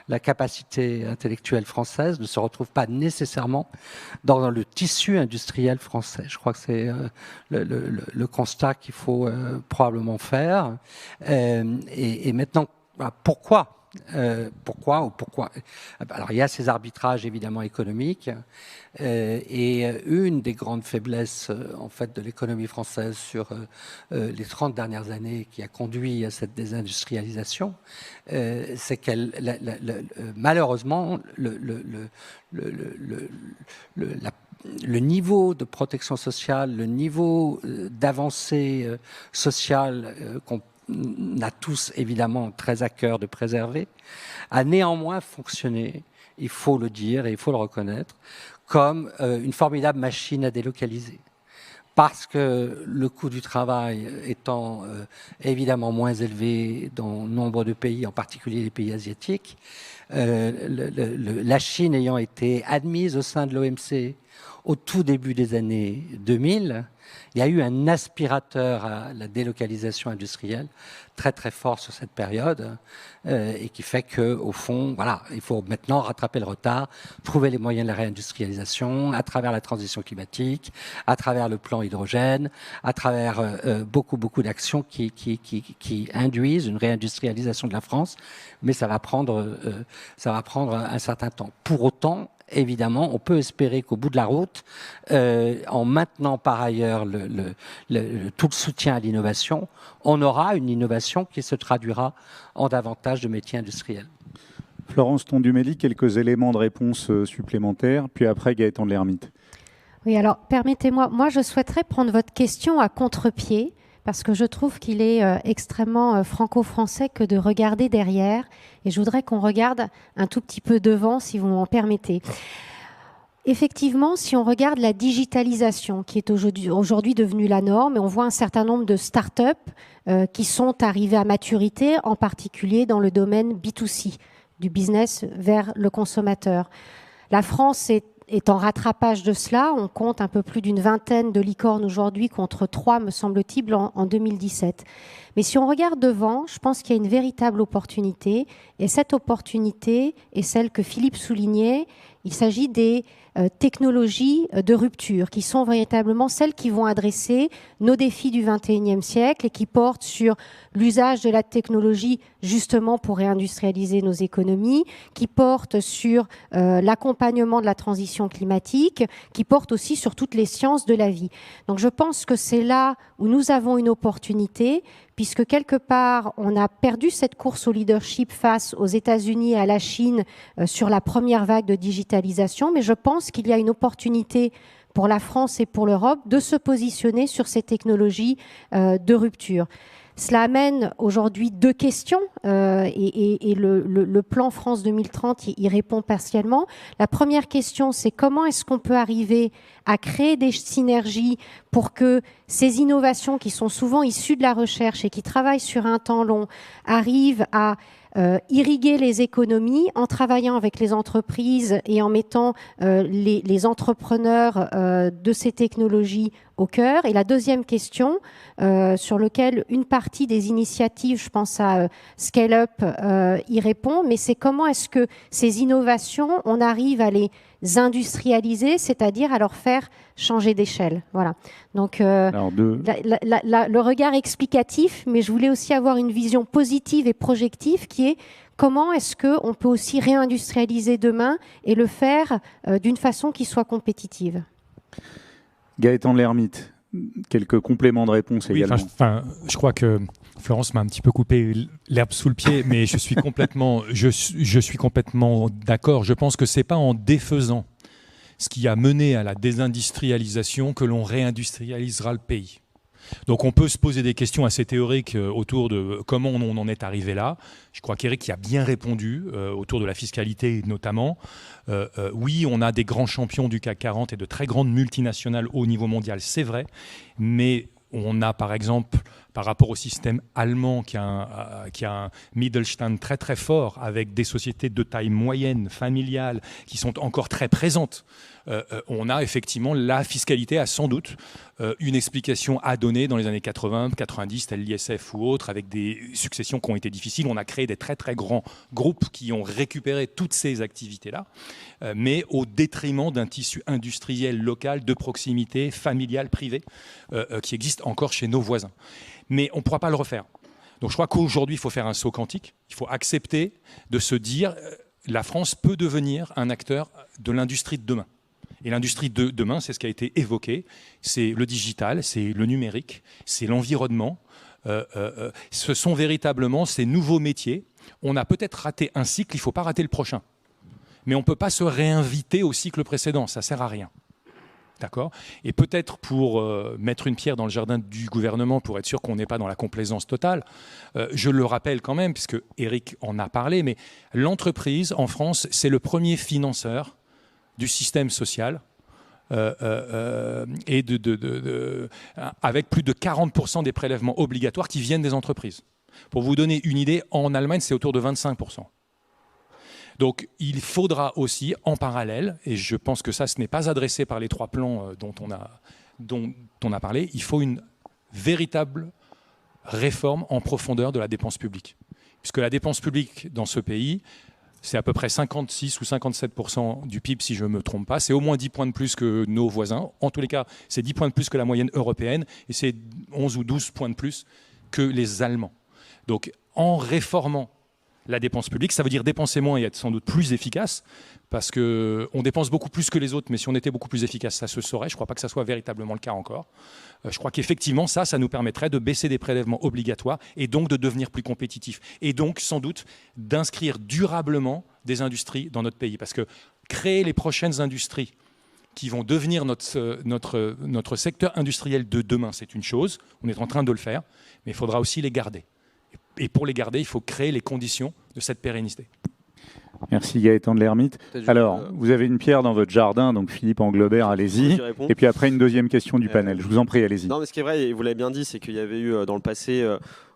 la capacité intellectuelle française ne se retrouve pas nécessairement dans le tissu industriel français. Je crois que c'est le constat qu'il faut probablement faire. Et maintenant, pourquoi Alors, il y a ces arbitrages évidemment économiques, et une des grandes faiblesses en fait de l'économie française sur les 30 dernières années qui a conduit à cette désindustrialisation, c'est qu'elle, malheureusement, le niveau de protection sociale, le niveau d'avancée sociale qu'on a tous évidemment très à cœur de préserver, a néanmoins fonctionné, il faut le dire et il faut le reconnaître, comme une formidable machine à délocaliser. Parce que le coût du travail étant évidemment moins élevé dans nombre de pays, en particulier les pays asiatiques, la Chine ayant été admise au sein de l'OMC au tout début des années 2000, il y a eu un aspirateur à la délocalisation industrielle très très fort sur cette période, et qui fait que, au fond, voilà, il faut maintenant rattraper le retard, trouver les moyens de la réindustrialisation à travers la transition climatique, à travers le plan hydrogène, à travers beaucoup d'actions qui induisent une réindustrialisation de la France, mais ça va prendre un certain temps. Pour autant, évidemment, on peut espérer qu'au bout de la route, en maintenant par ailleurs tout le soutien à l'innovation, on aura une innovation qui se traduira en davantage de métiers industriels. Florence Tonduméli, quelques éléments de réponse supplémentaires, puis après Gaëtan de l'Hermite. Oui, alors permettez-moi, moi je souhaiterais prendre votre question à contre-pied, parce que je trouve qu'il est extrêmement franco-français que de regarder derrière, et je voudrais qu'on regarde un tout petit peu devant, si vous m'en permettez. Effectivement, si on regarde la digitalisation qui est aujourd'hui devenue la norme, et on voit un certain nombre de start-up qui sont arrivées à maturité, en particulier dans le domaine B2C, du business vers le consommateur. La France est en rattrapage de cela. On compte un peu plus d'une vingtaine de licornes aujourd'hui contre 3, me semble-t-il, en 2017. Mais si on regarde devant, je pense qu'il y a une véritable opportunité. Et cette opportunité est celle que Philippe soulignait. Il s'agit des technologies de rupture qui sont véritablement celles qui vont adresser nos défis du XXIe siècle et qui portent sur l'usage de la technologie justement pour réindustrialiser nos économies, qui portent sur l'accompagnement de la transition climatique, qui portent aussi sur toutes les sciences de la vie. Donc je pense que c'est là où nous avons une opportunité, puisque quelque part, on a perdu cette course au leadership face aux États-Unis et à la Chine sur la première vague de digitalisation, mais je pense qu'il y a une opportunité pour la France et pour l'Europe de se positionner sur ces technologies de rupture. Cela amène aujourd'hui deux questions et le plan France 2030 y répond partiellement. La première question, c'est comment est-ce qu'on peut arriver à créer des synergies pour que ces innovations qui sont souvent issues de la recherche et qui travaillent sur un temps long arrivent à irriguer les économies en travaillant avec les entreprises et en mettant les entrepreneurs de ces technologies au cœur. Et la deuxième question, sur laquelle une partie des initiatives, je pense à Scale Up, y répond, mais c'est comment est-ce que ces innovations, on arrive à les industrialiser, c'est-à-dire à leur faire changer d'échelle. Voilà. Donc, le regard explicatif, mais je voulais aussi avoir une vision positive et projective qui est comment est-ce qu'on peut aussi réindustrialiser demain et le faire d'une façon qui soit compétitive. Gaëtan de L'Hermite, quelques compléments de réponse également. Je crois que Florence m'a un petit peu coupé l'herbe sous le pied, mais je suis complètement d'accord. Je pense que c'est pas en défaisant ce qui a mené à la désindustrialisation que l'on réindustrialisera le pays. Donc on peut se poser des questions assez théoriques autour de comment on en est arrivé là. Je crois qu'Éric y a bien répondu autour de la fiscalité notamment. Oui, on a des grands champions du CAC 40 et de très grandes multinationales au niveau mondial, c'est vrai, mais on a par exemple, par rapport au système allemand qui a un Mittelstand très très fort avec des sociétés de taille moyenne, familiale, qui sont encore très présentes, on a effectivement la fiscalité a sans doute une explication à donner dans les années 80, 90, tel l'ISF ou autre, avec des successions qui ont été difficiles. On a créé des très très grands groupes qui ont récupéré toutes ces activités-là, mais au détriment d'un tissu industriel local, de proximité, familial, privé, qui existe encore chez nos voisins. Mais on ne pourra pas le refaire. Donc je crois qu'aujourd'hui, il faut faire un saut quantique. Il faut accepter de se dire la France peut devenir un acteur de l'industrie de demain. Et l'industrie de demain, c'est ce qui a été évoqué, c'est le digital, c'est le numérique, c'est l'environnement. Ce sont véritablement ces nouveaux métiers. On a peut-être raté un cycle, il ne faut pas rater le prochain. Mais on ne peut pas se réinviter au cycle précédent, ça ne sert à rien. D'accord ? Et peut-être pour mettre une pierre dans le jardin du gouvernement, pour être sûr qu'on n'est pas dans la complaisance totale, je le rappelle quand même, puisque Éric en a parlé, mais l'entreprise en France, c'est le premier financeur du système social, et avec plus de 40% des prélèvements obligatoires qui viennent des entreprises. Pour vous donner une idée, en Allemagne, c'est autour de 25%. Donc il faudra aussi, en parallèle, et je pense que ça, ce n'est pas adressé par les 3 plans dont on a parlé, il faut une véritable réforme en profondeur de la dépense publique. Puisque la dépense publique dans ce pays, c'est à peu près 56 ou 57% du PIB, si je ne me trompe pas. C'est au moins 10 points de plus que nos voisins. En tous les cas, c'est 10 points de plus que la moyenne européenne et c'est 11 ou 12 points de plus que les Allemands. Donc, en réformant la dépense publique, ça veut dire dépenser moins et être sans doute plus efficace, parce qu'on dépense beaucoup plus que les autres, mais si on était beaucoup plus efficace, ça se saurait. Je ne crois pas que ça soit véritablement le cas encore. Je crois qu'effectivement, ça nous permettrait de baisser des prélèvements obligatoires et donc de devenir plus compétitifs. Et donc, sans doute, d'inscrire durablement des industries dans notre pays. Parce que créer les prochaines industries qui vont devenir notre secteur industriel de demain, c'est une chose. On est en train de le faire, mais il faudra aussi les garder. Et pour les garder, il faut créer les conditions de cette pérennité. Merci Gaëtan de L'Hermite. Alors, vous avez une pierre dans votre jardin, donc Philippe Englobert, allez-y. Et puis après, une deuxième question du panel. Je vous en prie, allez-y. Non, mais ce qui est vrai, et vous l'avez bien dit, c'est qu'il y avait eu dans le passé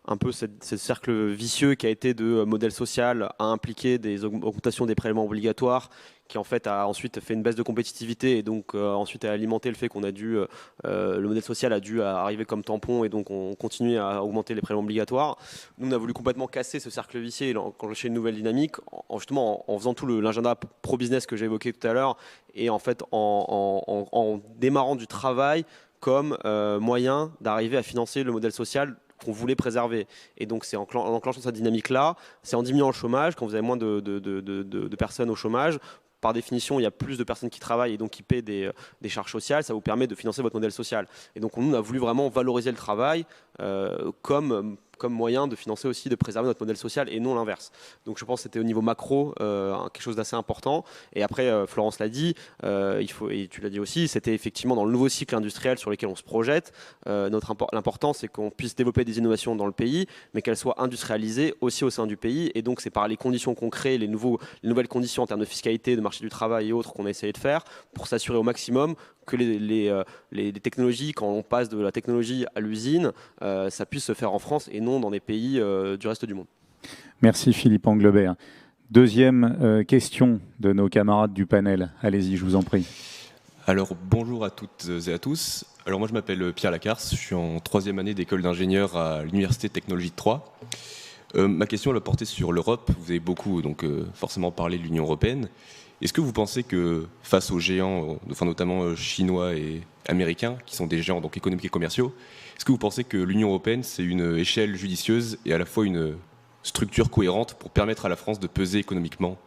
un peu ce cercle vicieux qui a été de modèle social à impliquer des augmentations des prélèvements obligatoires, qui en fait a ensuite fait une baisse de compétitivité et donc ensuite a alimenté le fait qu'on a dû, le modèle social a dû arriver comme tampon et donc on continue à augmenter les prélèvements obligatoires. Nous on a voulu complètement casser ce cercle vicieux et enclencher une nouvelle dynamique justement en faisant tout l'agenda pro-business que j'ai évoqué tout à l'heure et en fait en démarrant du travail comme moyen d'arriver à financer le modèle social qu'on voulait préserver. Et donc, c'est en enclenchant cette dynamique-là, c'est en diminuant le chômage, quand vous avez moins de personnes au chômage, par définition, il y a plus de personnes qui travaillent et donc qui paient des charges sociales, ça vous permet de financer votre modèle social. Et donc, on a voulu vraiment valoriser le travail comme comme moyen de financer aussi, de préserver notre modèle social et non l'inverse. Donc je pense que c'était au niveau macro quelque chose d'assez important. Et après, Florence l'a dit, et tu l'as dit aussi, c'était effectivement dans le nouveau cycle industriel sur lequel on se projette. L'important, c'est qu'on puisse développer des innovations dans le pays, mais qu'elles soient industrialisées aussi au sein du pays. Et donc c'est par les conditions qu'on crée, les nouvelles conditions en termes de fiscalité, de marché du travail et autres qu'on a essayé de faire pour s'assurer au maximum que les technologies, quand on passe de la technologie à l'usine, ça puisse se faire en France et non dans des pays du reste du monde. Merci Philippe Anglebert. Deuxième question de nos camarades du panel. Allez-y, je vous en prie. Alors bonjour à toutes et à tous. Alors moi je m'appelle Pierre Lacarce, je suis en 3e année d'école d'ingénieur à l'Université de Technologie de Troyes. Ma question elle va porter sur l'Europe. Vous avez beaucoup forcément parlé de l'Union européenne. Est-ce que vous pensez que face aux géants, enfin notamment chinois et américains, qui sont des géants donc économiques et commerciaux, est-ce que vous pensez que l'Union européenne c'est une échelle judicieuse et à la fois une structure cohérente pour permettre à la France de peser économiquement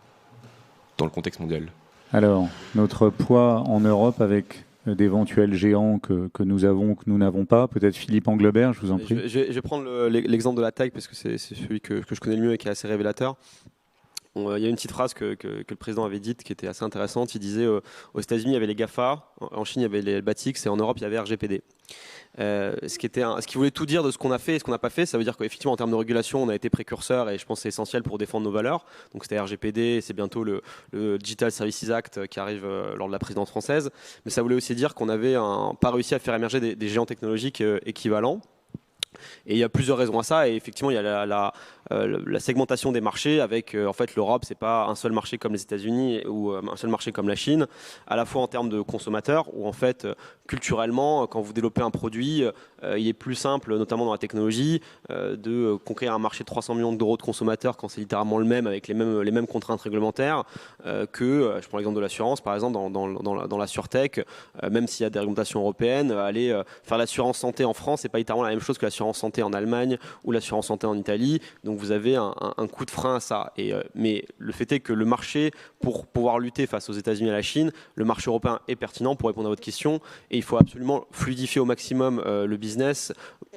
dans le contexte mondial? Alors, notre poids en Europe avec d'éventuels géants que nous avons ou que nous n'avons pas. Peut-être Philippe Anglebert, je vous en prie. Je vais prendre l'exemple de la taille parce que c'est celui que je connais le mieux et qui est assez révélateur. Il y a une petite phrase que le président avait dite qui était assez intéressante. Il disait aux États-Unis, il y avait les GAFA, en Chine, il y avait les Helbatix et en Europe, il y avait RGPD. Ce qui voulait tout dire de ce qu'on a fait et ce qu'on n'a pas fait. Ça veut dire qu'effectivement, en termes de régulation, on a été précurseur et je pense que c'est essentiel pour défendre nos valeurs. Donc c'était RGPD, c'est bientôt le Digital Services Act qui arrive lors de la présidence française. Mais ça voulait aussi dire qu'on n'avait pas réussi à faire émerger des géants technologiques équivalents. Et il y a plusieurs raisons à ça. Et effectivement, il y a la segmentation des marchés avec, en fait, l'Europe, c'est pas un seul marché comme les États-Unis ou un seul marché comme la Chine, à la fois en termes de consommateurs, où en fait, culturellement, quand vous développez un produit, il est plus simple, notamment dans la technologie, de conquérir un marché de 300 millions d'euros de consommateurs quand c'est littéralement le même, avec les mêmes contraintes réglementaires, que, je prends l'exemple de l'assurance, par exemple, dans la SurTech, même s'il y a des réglementations européennes, aller faire l'assurance santé en France, c'est pas littéralement la même chose que l'assurance santé en Allemagne ou l'assurance santé en Italie. Donc vous avez un coup de frein à ça. Mais le fait est que le marché, pour pouvoir lutter face aux États-Unis et à la Chine, le marché européen est pertinent pour répondre à votre question. Et il faut absolument fluidifier au maximum le business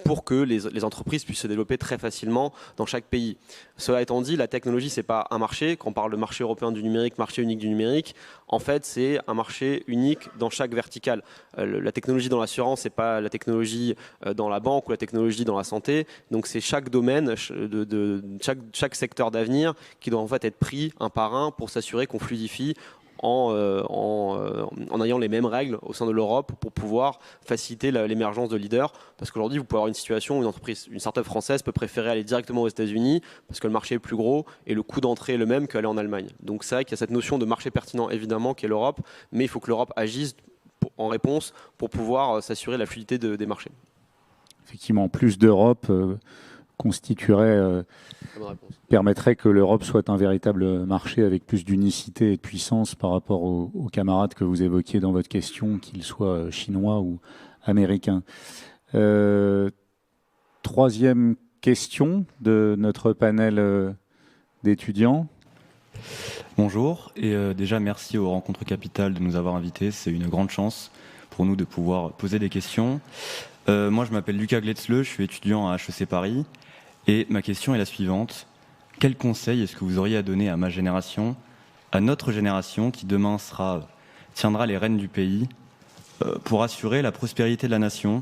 pour que les entreprises puissent se développer très facilement dans chaque pays. Cela étant dit, la technologie, c'est pas un marché. Quand on parle de marché européen du numérique, marché unique du numérique, en fait, c'est un marché unique dans chaque verticale. La technologie dans l'assurance, c'est pas la technologie dans la banque ou la technologie dans la santé. Donc c'est chaque domaine, chaque secteur d'avenir qui doit en fait être pris un par un pour s'assurer qu'on fluidifie en ayant les mêmes règles au sein de l'Europe pour pouvoir faciliter l'émergence de leaders. Parce qu'aujourd'hui, vous pouvez avoir une situation où une start-up française peut préférer aller directement aux États-Unis parce que le marché est plus gros et le coût d'entrée est le même qu'aller en Allemagne. Donc c'est vrai qu'il y a cette notion de marché pertinent, évidemment, qui est l'Europe, mais il faut que l'Europe agisse en réponse pour pouvoir s'assurer la fluidité des marchés. Effectivement, plus d'Europe permettrait que l'Europe soit un véritable marché avec plus d'unicité et de puissance par rapport aux camarades que vous évoquiez dans votre question, qu'ils soient chinois ou américains. Troisième question de notre panel d'étudiants. Bonjour, et déjà merci aux Rencontres Capitales de nous avoir invités. C'est une grande chance pour nous de pouvoir poser des questions. Moi, je m'appelle Lucas Gletzle, je suis étudiant à HEC Paris. Et ma question est la suivante. Quel conseil est-ce que vous auriez à donner à ma génération, à notre génération qui demain tiendra les rênes du pays, pour assurer la prospérité de la nation,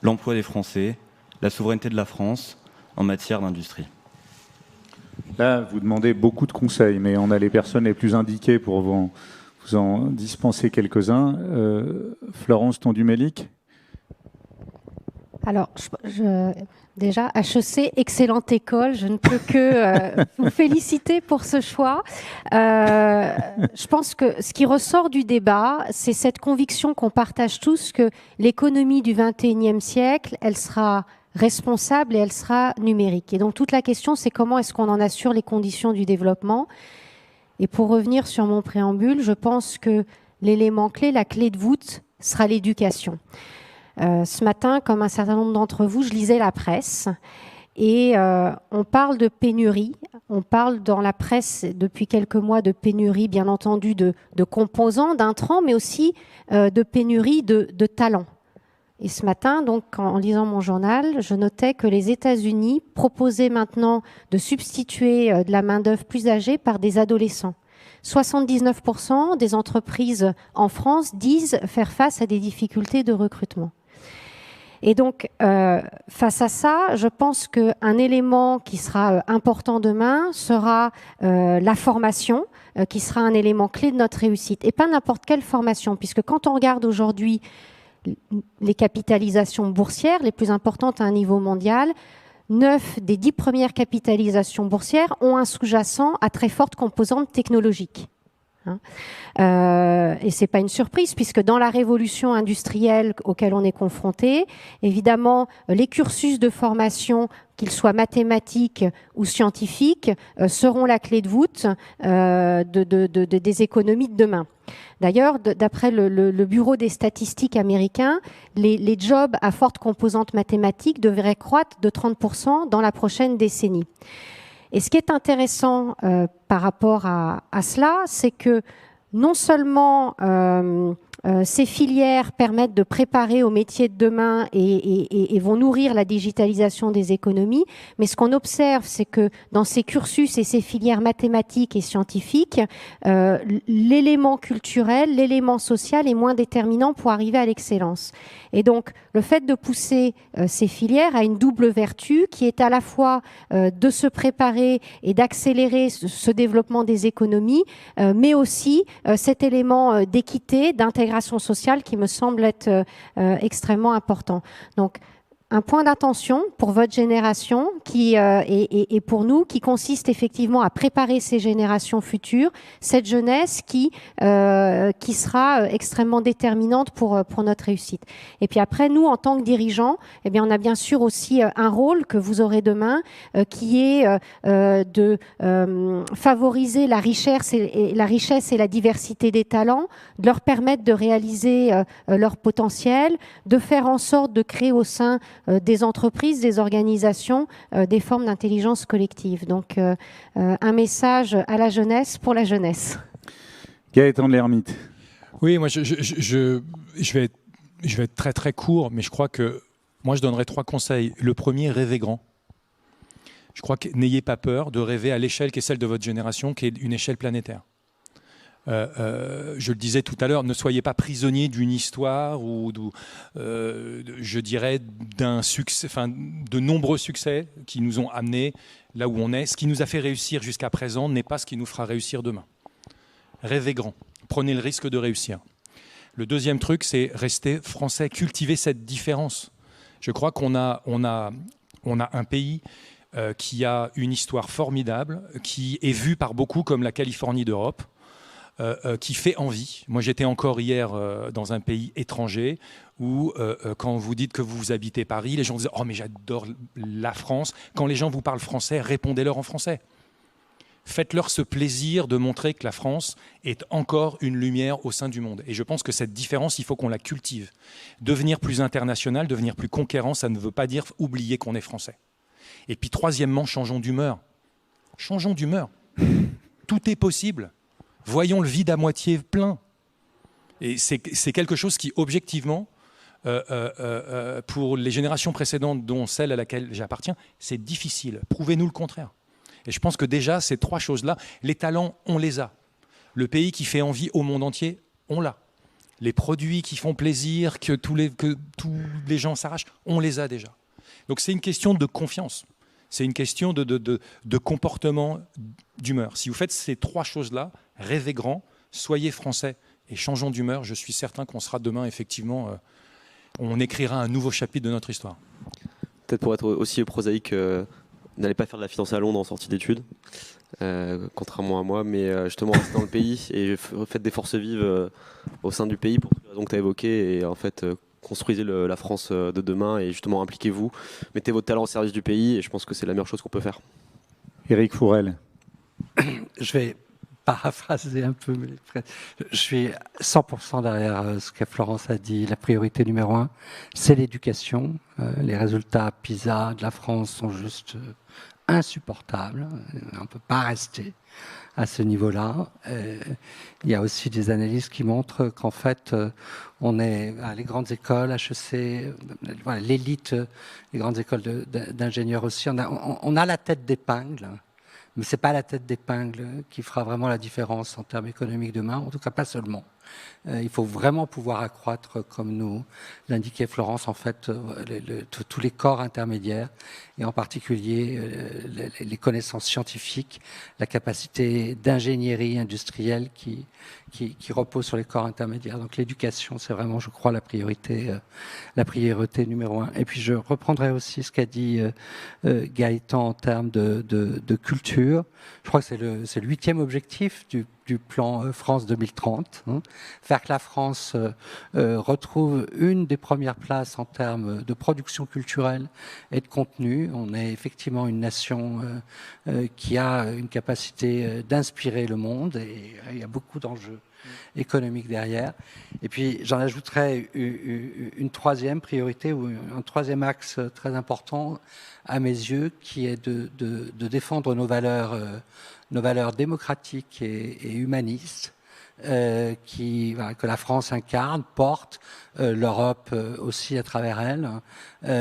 l'emploi des Français, la souveraineté de la France en matière d'industrie? Là, vous demandez beaucoup de conseils, mais on a les personnes les plus indiquées pour vous en dispenser quelques-uns. Florence Tondumélic. Alors, déjà, HEC, excellente école. Je ne peux que vous féliciter pour ce choix. Je pense que ce qui ressort du débat, c'est cette conviction qu'on partage tous que l'économie du XXIe siècle, elle sera responsable et elle sera numérique. Et donc, toute la question, c'est comment est-ce qu'on en assure les conditions du développement. Et pour revenir sur mon préambule, je pense que l'élément clé, la clé de voûte, sera l'éducation. Ce matin, comme un certain nombre d'entre vous, je lisais la presse et on parle de pénurie. On parle dans la presse depuis quelques mois de pénurie, bien entendu, de composants, d'intrants, mais aussi de pénurie de talents. Et ce matin, donc, en lisant mon journal, je notais que les États-Unis proposaient maintenant de substituer de la main-d'œuvre plus âgée par des adolescents. 79% des entreprises en France disent faire face à des difficultés de recrutement. Et donc, face à ça, je pense qu'un élément qui sera important demain sera la formation, qui sera un élément clé de notre réussite. Et pas n'importe quelle formation, puisque quand on regarde aujourd'hui les capitalisations boursières les plus importantes à un niveau mondial, 9 des 10 premières capitalisations boursières ont un sous-jacent à très forte composante technologique. Et c'est pas une surprise puisque dans la révolution industrielle auquel on est confronté, évidemment, les cursus de formation, qu'ils soient mathématiques ou scientifiques, seront la clé de voûte des économies de demain. D'ailleurs, d'après le Bureau des statistiques américains, les jobs à forte composante mathématique devraient croître de 30% dans la prochaine décennie. Et ce qui est intéressant par rapport à cela, c'est que non seulement ces filières permettent de préparer aux métiers de demain et vont nourrir la digitalisation des économies, mais ce qu'on observe, c'est que dans ces cursus et ces filières mathématiques et scientifiques, l'élément culturel, l'élément social est moins déterminant pour arriver à l'excellence. Et donc, le fait de pousser ces filières a une double vertu qui est à la fois de se préparer et d'accélérer ce développement des économies, mais aussi cet élément d'équité, d'intégration sociale qui me semble être extrêmement important. Donc, un point d'attention pour votre génération et pour nous, qui consiste effectivement à préparer ces générations futures, cette jeunesse qui sera extrêmement déterminante pour notre réussite. Et puis après, nous, en tant que dirigeants, eh bien, on a bien sûr aussi un rôle que vous aurez demain, qui est de favoriser la richesse et la diversité des talents, de leur permettre de réaliser leur potentiel, de faire en sorte de créer au sein des entreprises, des organisations, des formes d'intelligence collective. Donc, un message à la jeunesse pour la jeunesse. Gaëtan de l'Hermite. Oui, moi, je vais être très très court, mais je crois que moi, je donnerais 3 conseils. Le premier, rêvez grand. Je crois que n'ayez pas peur de rêver à l'échelle qui est celle de votre génération, qui est une échelle planétaire. Je le disais tout à l'heure, ne soyez pas prisonnier d'une histoire ou je dirais d'un succès, enfin de nombreux succès qui nous ont amenés là où on est. Ce qui nous a fait réussir jusqu'à présent n'est pas ce qui nous fera réussir demain. Rêvez grand, prenez le risque de réussir. Le deuxième truc, c'est rester français, cultiver cette différence. Je crois qu'on a un pays qui a une histoire formidable, qui est vu par beaucoup comme la Californie d'Europe. Qui fait envie. Moi, j'étais encore hier dans un pays étranger où, quand vous dites que vous habitez Paris, les gens disent « Oh, mais j'adore la France ». Quand les gens vous parlent français, répondez-leur en français. Faites-leur ce plaisir de montrer que la France est encore une lumière au sein du monde. Et je pense que cette différence, il faut qu'on la cultive. Devenir plus international, devenir plus conquérant, ça ne veut pas dire oublier qu'on est français. Et puis, troisièmement, changeons d'humeur. Changeons d'humeur. Tout est possible. Voyons le vide à moitié plein. Et c'est quelque chose qui, objectivement, pour les générations précédentes, dont celle à laquelle j'appartiens, c'est difficile. Prouvez-nous le contraire. Et je pense que déjà, ces 3 choses-là, les talents, on les a. Le pays qui fait envie au monde entier, on l'a. Les produits qui font plaisir, que tous les gens s'arrachent, on les a déjà. Donc c'est une question de confiance. C'est une question de comportement, d'humeur. Si vous faites ces 3 choses-là, rêvez grand, soyez français et changeons d'humeur, je suis certain qu'on sera demain, effectivement, on écrira un nouveau chapitre de notre histoire. Peut-être pour être aussi prosaïque, n'allez pas faire de la finance à Londres en sortie d'études, contrairement à moi, mais justement restez dans le pays et faites des forces vives au sein du pays pour toutes les raisons que tu as évoquées et en fait construisez la France de demain et justement impliquez-vous, mettez votre talent au service du pays et je pense que c'est la meilleure chose qu'on peut faire. Éric Fourel. Je vais paraphraser un peu, mais je suis 100% derrière ce que Florence a dit. La priorité numéro 1, c'est l'éducation. Les résultats PISA de la France sont juste insupportable. On ne peut pas rester à ce niveau-là. Il y a aussi des analyses qui montrent qu'en fait, on est à les grandes écoles, HEC, voilà, l'élite, les grandes écoles d'ingénieurs aussi. On a la tête d'épingle, mais c'est pas la tête d'épingle qui fera vraiment la différence en termes économiques demain. En tout cas, pas seulement. Il faut vraiment pouvoir accroître, comme nous l'indiquait Florence, en fait, tous les corps intermédiaires, et en particulier les connaissances scientifiques, la capacité d'ingénierie industrielle qui repose sur les corps intermédiaires. Donc l'éducation, c'est vraiment, je crois, la priorité numéro 1. Et puis je reprendrai aussi ce qu'a dit Gaëtan en termes de culture. Je crois que c'est le 8e objectif du plan France 2030, faire que la France retrouve une des premières places en termes de production culturelle et de contenu. On est effectivement une nation qui a une capacité d'inspirer le monde, et il y a beaucoup d'enjeux économiques derrière. Et puis j'en ajouterai une troisième priorité, ou un troisième axe très important à mes yeux, qui est de défendre nos valeurs démocratiques et humanistes, que la France incarne, porte, l'Europe aussi à travers elle,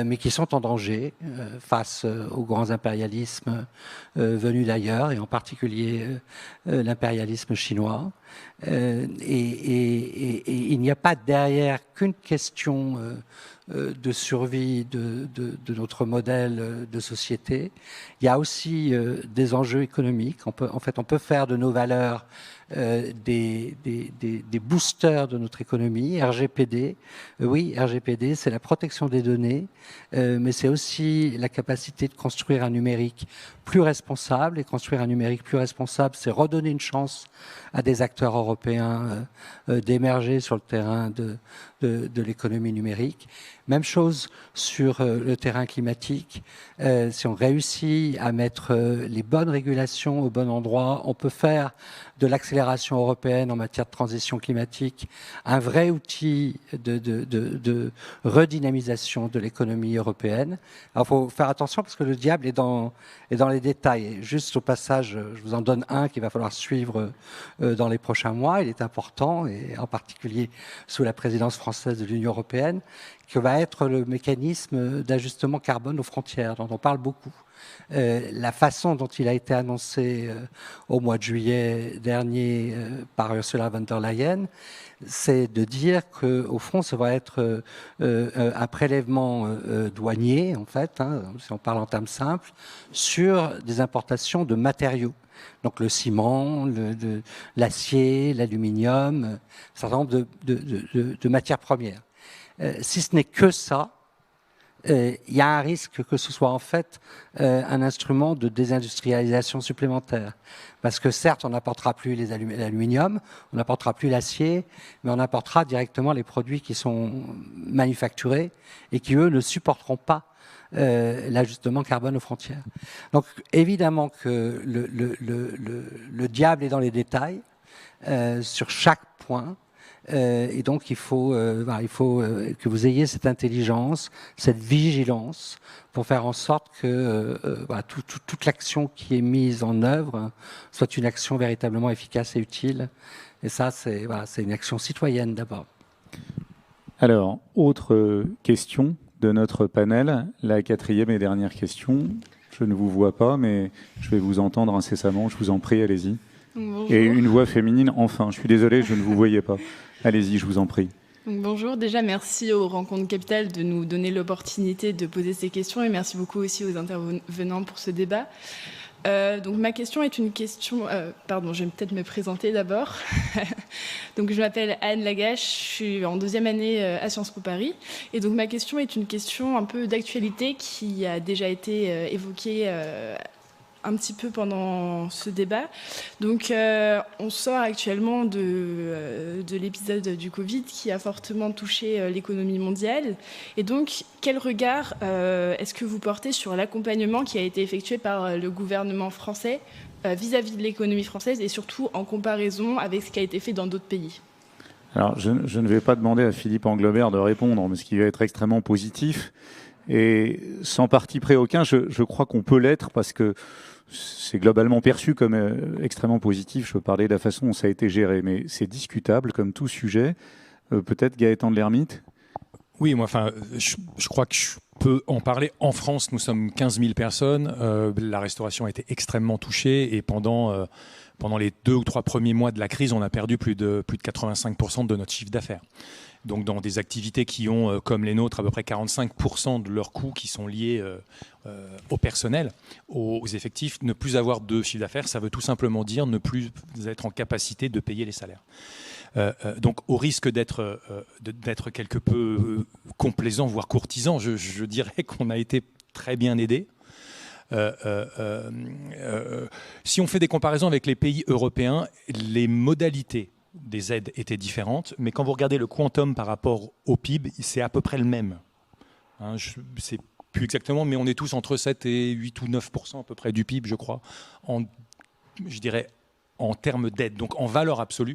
mais qui sont en danger face aux grands impérialismes venus d'ailleurs, et en particulier l'impérialisme chinois. Et il n'y a pas derrière qu'une question de survie de notre modèle de société. Il y a aussi des enjeux économiques. On peut faire de nos valeurs des boosters de notre économie. RGPD, oui, RGPD, c'est la protection des données, mais c'est aussi la capacité de construire un numérique plus responsable. Et construire un numérique plus responsable, c'est redonner une chance à des acteurs européens d'émerger sur le terrain de l'économie numérique. Même chose sur le terrain climatique. Si on réussit à mettre les bonnes régulations au bon endroit, on peut faire de l'accélération européenne en matière de transition climatique un vrai outil de redynamisation de l'économie européenne. Alors, il faut faire attention parce que le diable est dans les détails. Et juste au passage, je vous en donne un qu'il va falloir suivre dans les prochains mois. Il est important, et en particulier sous la présidence française de l'Union européenne, que va être le mécanisme d'ajustement carbone aux frontières, dont on parle beaucoup. La façon dont il a été annoncé au mois de juillet dernier par Ursula von der Leyen, c'est de dire qu'au fond, ça va être un prélèvement douanier, en fait, si on parle en termes simples, sur des importations de matériaux. Donc le ciment, l'acier, l'aluminium, un certain nombre de matières premières. Si ce n'est que ça, il y a un risque que ce soit en fait un instrument de désindustrialisation supplémentaire. Parce que certes, on n'apportera plus l'aluminium, on n'apportera plus l'acier, mais on apportera directement les produits qui sont manufacturés et qui, eux, ne supporteront pas l'ajustement carbone aux frontières. Donc évidemment que le diable est dans les détails sur chaque point. Et donc il faut que vous ayez cette intelligence, cette vigilance pour faire en sorte que toute l'action qui est mise en œuvre soit une action véritablement efficace et utile. Et ça, c'est une action citoyenne d'abord. Alors, autre question de notre panel, la 4e et dernière question. Je ne vous vois pas, mais je vais vous entendre incessamment. Je vous en prie, allez-y. Bonjour. Et une voix féminine, enfin. Je suis désolé, je ne vous voyais pas. Allez-y, je vous en prie. Bonjour, déjà merci aux Rencontres Capitales de nous donner l'opportunité de poser ces questions, et merci beaucoup aussi aux intervenants pour ce débat. Donc ma question est une question... pardon, je vais peut-être me présenter d'abord. Donc je m'appelle Anne Lagache, je suis en 2e année à Sciences Po Paris. Et donc ma question est une question un peu d'actualité qui a déjà été évoquée un petit peu pendant ce débat. Donc on sort actuellement de l'épisode du Covid qui a fortement touché l'économie mondiale. Et donc quel regard est-ce que vous portez sur l'accompagnement qui a été effectué par le gouvernement français vis-à-vis de l'économie française, et surtout en comparaison avec ce qui a été fait dans d'autres pays? Alors je ne vais pas demander à Philippe Englebert de répondre, mais ce qui va être extrêmement positif. Et sans parti pris aucun, je crois qu'on peut l'être parce que c'est globalement perçu comme extrêmement positif. Je peux parler de la façon dont ça a été géré, mais c'est discutable comme tout sujet. Peut-être Gaëtan de l'Hermite ? Oui, moi, je crois que je peux en parler. En France, nous sommes 15 000 personnes. La restauration a été extrêmement touchée et pendant les 2 ou 3 premiers mois de la crise, on a perdu plus de 85% de notre chiffre d'affaires. Donc dans des activités qui ont, comme les nôtres, à peu près 45% de leurs coûts qui sont liés au personnel, aux effectifs, ne plus avoir de chiffre d'affaires, ça veut tout simplement dire ne plus être en capacité de payer les salaires. Donc au risque d'être quelque peu complaisant, voire courtisan, je dirais qu'on a été très bien aidés. Si on fait des comparaisons avec les pays européens, les modalités des aides étaient différentes, mais quand vous regardez le quantum par rapport au PIB, c'est à peu près le même. Hein, je ne sais plus exactement, mais on est tous entre 7 et 8 ou 9% à peu près du PIB, je crois, je dirais en termes d'aide. Donc en valeur absolue,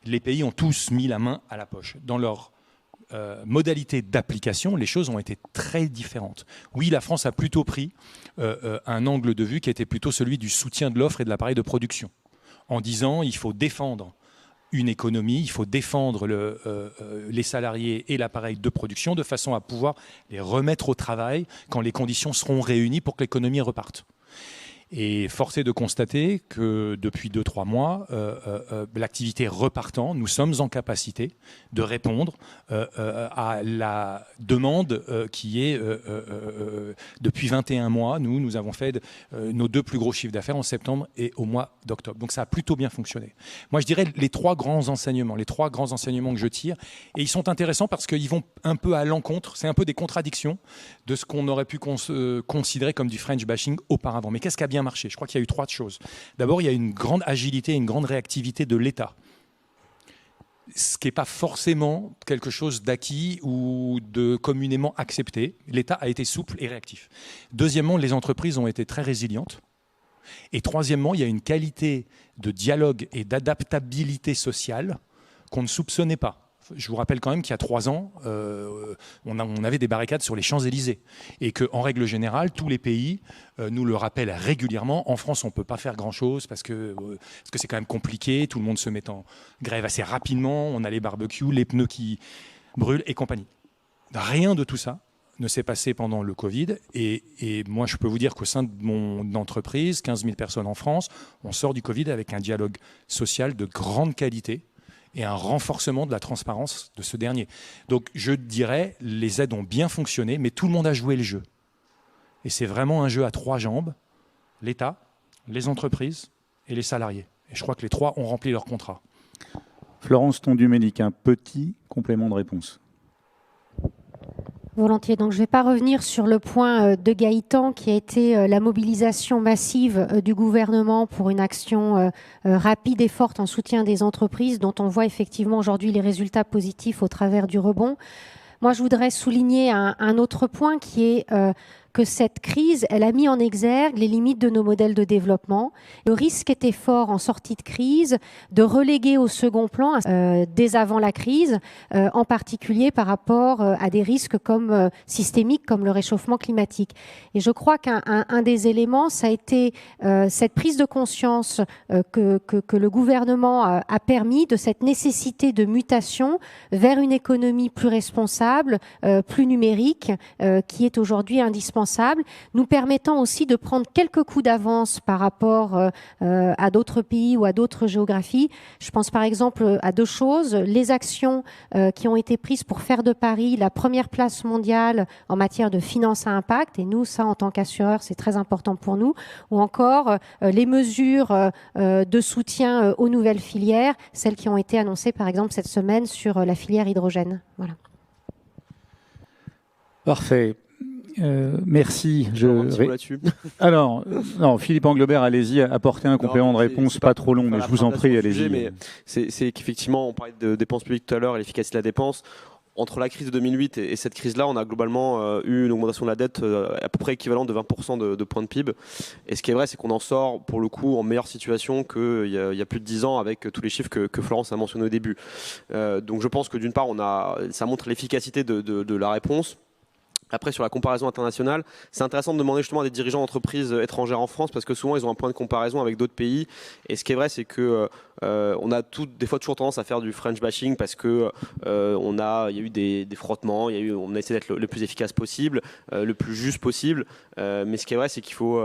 les pays ont tous mis la main à la poche. Dans leur modalité d'application, les choses ont été très différentes. Oui, la France a plutôt pris un angle de vue qui était plutôt celui du soutien de l'offre et de l'appareil de production, en disant il faut défendre une économie, il faut défendre les salariés et l'appareil de production de façon à pouvoir les remettre au travail quand les conditions seront réunies pour que l'économie reparte. Et force est de constater que depuis 2-3 mois, l'activité repartant, nous sommes en capacité de répondre à la demande qui est depuis 21 mois. Nous avons fait nos 2 plus gros chiffres d'affaires en septembre et au mois d'octobre. Donc ça a plutôt bien fonctionné. Moi, je dirais les 3 grands enseignements que je tire, et ils sont intéressants parce qu'ils vont un peu à l'encontre, c'est un peu des contradictions de ce qu'on aurait pu considérer comme du French bashing auparavant. Mais qu'est-ce qui a bien marché ? Je crois qu'il y a eu 3 choses. D'abord, il y a une grande agilité et une grande réactivité de l'État. Ce qui n'est pas forcément quelque chose d'acquis ou de communément accepté. L'État a été souple et réactif. Deuxièmement, les entreprises ont été très résilientes. Et troisièmement, il y a une qualité de dialogue et d'adaptabilité sociale qu'on ne soupçonnait pas. Je vous rappelle quand même qu'il y a 3 ans, on avait des barricades sur les Champs-Élysées et qu'en règle générale, tous les pays nous le rappellent régulièrement. En France, on ne peut pas faire grand-chose parce que c'est quand même compliqué. Tout le monde se met en grève assez rapidement. On a les barbecues, les pneus qui brûlent et compagnie. Rien de tout ça ne s'est passé pendant le Covid. Et moi, je peux vous dire qu'au sein de mon entreprise, 15 000 personnes en France, on sort du Covid avec un dialogue social de grande qualité et un renforcement de la transparence de ce dernier. Donc je dirais, les aides ont bien fonctionné, mais tout le monde a joué le jeu. Et c'est vraiment un jeu à 3 jambes, l'État, les entreprises et les salariés. Et je crois que les 3 ont rempli leur contrat. Florence Tondu-Ménic, un petit complément de réponse. Volontiers. Donc, je ne vais pas revenir sur le point de Gaëtan qui a été la mobilisation massive du gouvernement pour une action rapide et forte en soutien des entreprises dont on voit effectivement aujourd'hui les résultats positifs au travers du rebond. Moi, je voudrais souligner un autre point qui est que cette crise, elle a mis en exergue les limites de nos modèles de développement. Le risque était fort en sortie de crise de reléguer au second plan, dès avant la crise, en particulier par rapport à des risques comme systémiques comme le réchauffement climatique. Et je crois qu'un des éléments, ça a été cette prise de conscience que le gouvernement a permis de cette nécessité de mutation vers une économie plus responsable, plus numérique, qui est aujourd'hui indispensable, nous permettant aussi de prendre quelques coups d'avance par rapport à d'autres pays ou à d'autres géographies. Je pense par exemple à 2 choses. Les actions qui ont été prises pour faire de Paris la première place mondiale en matière de finance à impact. Et nous, ça, en tant qu'assureur, c'est très important pour nous. Ou encore les mesures de soutien aux nouvelles filières, celles qui ont été annoncées par exemple cette semaine sur la filière hydrogène. Voilà. Parfait. Merci. Là-dessus. Alors, non, Philippe Anglebert, allez-y, apportez un complément de réponse, pas trop long, mais je vous en prie, allez-y. C'est qu'effectivement, on parlait de dépenses publiques tout à l'heure, l'efficacité de la dépense. Entre la crise de 2008 et cette crise-là, on a globalement eu une augmentation de la dette à peu près équivalente de 20% de points de PIB. Et ce qui est vrai, c'est qu'on en sort pour le coup en meilleure situation qu'il y a plus de 10 ans avec tous les chiffres que Florence a mentionnés au début. Donc je pense que d'une part, ça montre l'efficacité de la réponse. Après, sur la comparaison internationale, c'est intéressant de demander justement à des dirigeants d'entreprises étrangères en France parce que souvent, ils ont un point de comparaison avec d'autres pays. Et ce qui est vrai, c'est que on a des fois toujours tendance à faire du French bashing parce que il y a eu des frottements, on a essayé d'être le plus efficace possible, le plus juste possible. Mais ce qui est vrai, c'est qu'il faut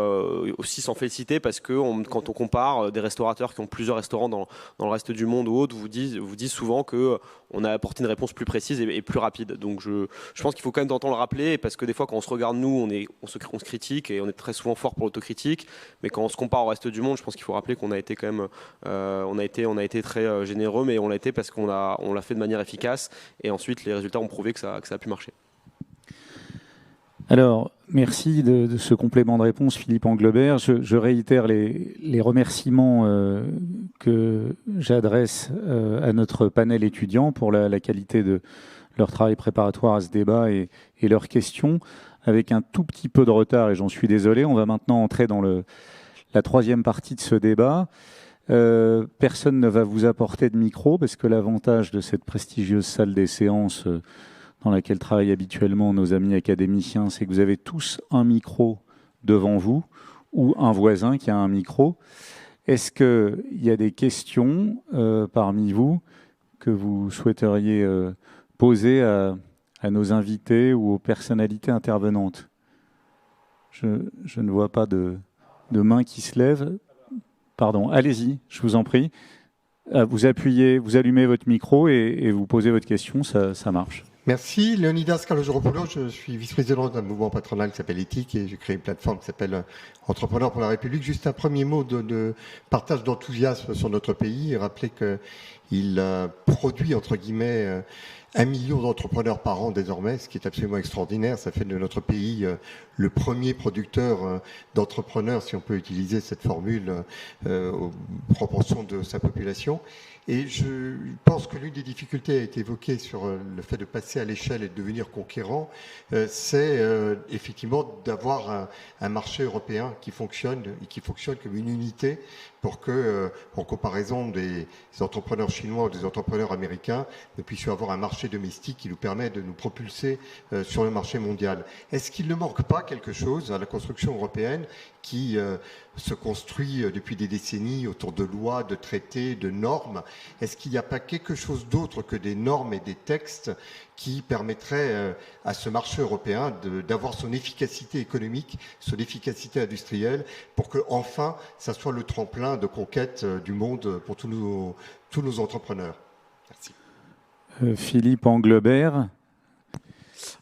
aussi s'en féliciter parce que quand on compare des restaurateurs qui ont plusieurs restaurants dans le reste du monde ou autre, vous disent souvent que on a apporté une réponse plus précise et plus rapide. Donc je pense qu'il faut quand même d'entendre le rappeler parce que des fois quand on se regarde nous, on se critique et on est très souvent fort pour l'autocritique. Mais quand on se compare au reste du monde, je pense qu'il faut rappeler qu'on a été quand même, on a été très généreux, mais on l'a été parce qu'on l'a fait de manière efficace et ensuite les résultats ont prouvé que ça a pu marcher. Alors, merci de ce complément de réponse, Philippe Anglebert. Je réitère les remerciements que j'adresse à notre panel étudiant pour la qualité de leur travail préparatoire à ce débat et leurs questions. Avec un tout petit peu de retard, et j'en suis désolé, on va maintenant entrer dans la troisième partie de ce débat. Personne ne va vous apporter de micro, parce que l'avantage de cette prestigieuse salle des séances dans laquelle travaillent habituellement nos amis académiciens, c'est que vous avez tous un micro devant vous ou un voisin qui a un micro. Est-ce qu'il y a des questions parmi vous que vous souhaiteriez poser à nos invités ou aux personnalités intervenantes? Je ne vois pas de main qui se lève. Pardon, allez-y, je vous en prie. Vous appuyez, vous allumez votre micro et vous posez votre question, ça marche. Merci. Leonidas Kalogeropoulos, je suis vice-président d'un mouvement patronal qui s'appelle Éthique et j'ai créé une plateforme qui s'appelle Entrepreneurs pour la République. Juste un premier mot de partage d'enthousiasme sur notre pays et rappeler qu'il produit, entre guillemets, 1 million d'entrepreneurs par an désormais, ce qui est absolument extraordinaire. Ça fait de notre pays le premier producteur d'entrepreneurs, si on peut utiliser cette formule, aux proportions de sa population. Et je pense que l'une des difficultés a été évoquée sur le fait de passer à l'échelle et de devenir conquérant, c'est effectivement d'avoir un marché européen qui fonctionne et qui fonctionne comme une unité pour que, en comparaison des entrepreneurs chinois ou des entrepreneurs américains, nous puissions avoir un marché domestique qui nous permet de nous propulser sur le marché mondial. Est-ce qu'il ne manque pas quelque chose à la construction européenne qui se construit depuis des décennies autour de lois, de traités, de normes? Est-ce qu'il n'y a pas quelque chose d'autre que des normes et des textes qui permettraient à ce marché européen d'avoir son efficacité économique, son efficacité industrielle, pour que enfin ça soit le tremplin de conquête du monde pour tous nos entrepreneurs? Merci. Philippe Anglebert.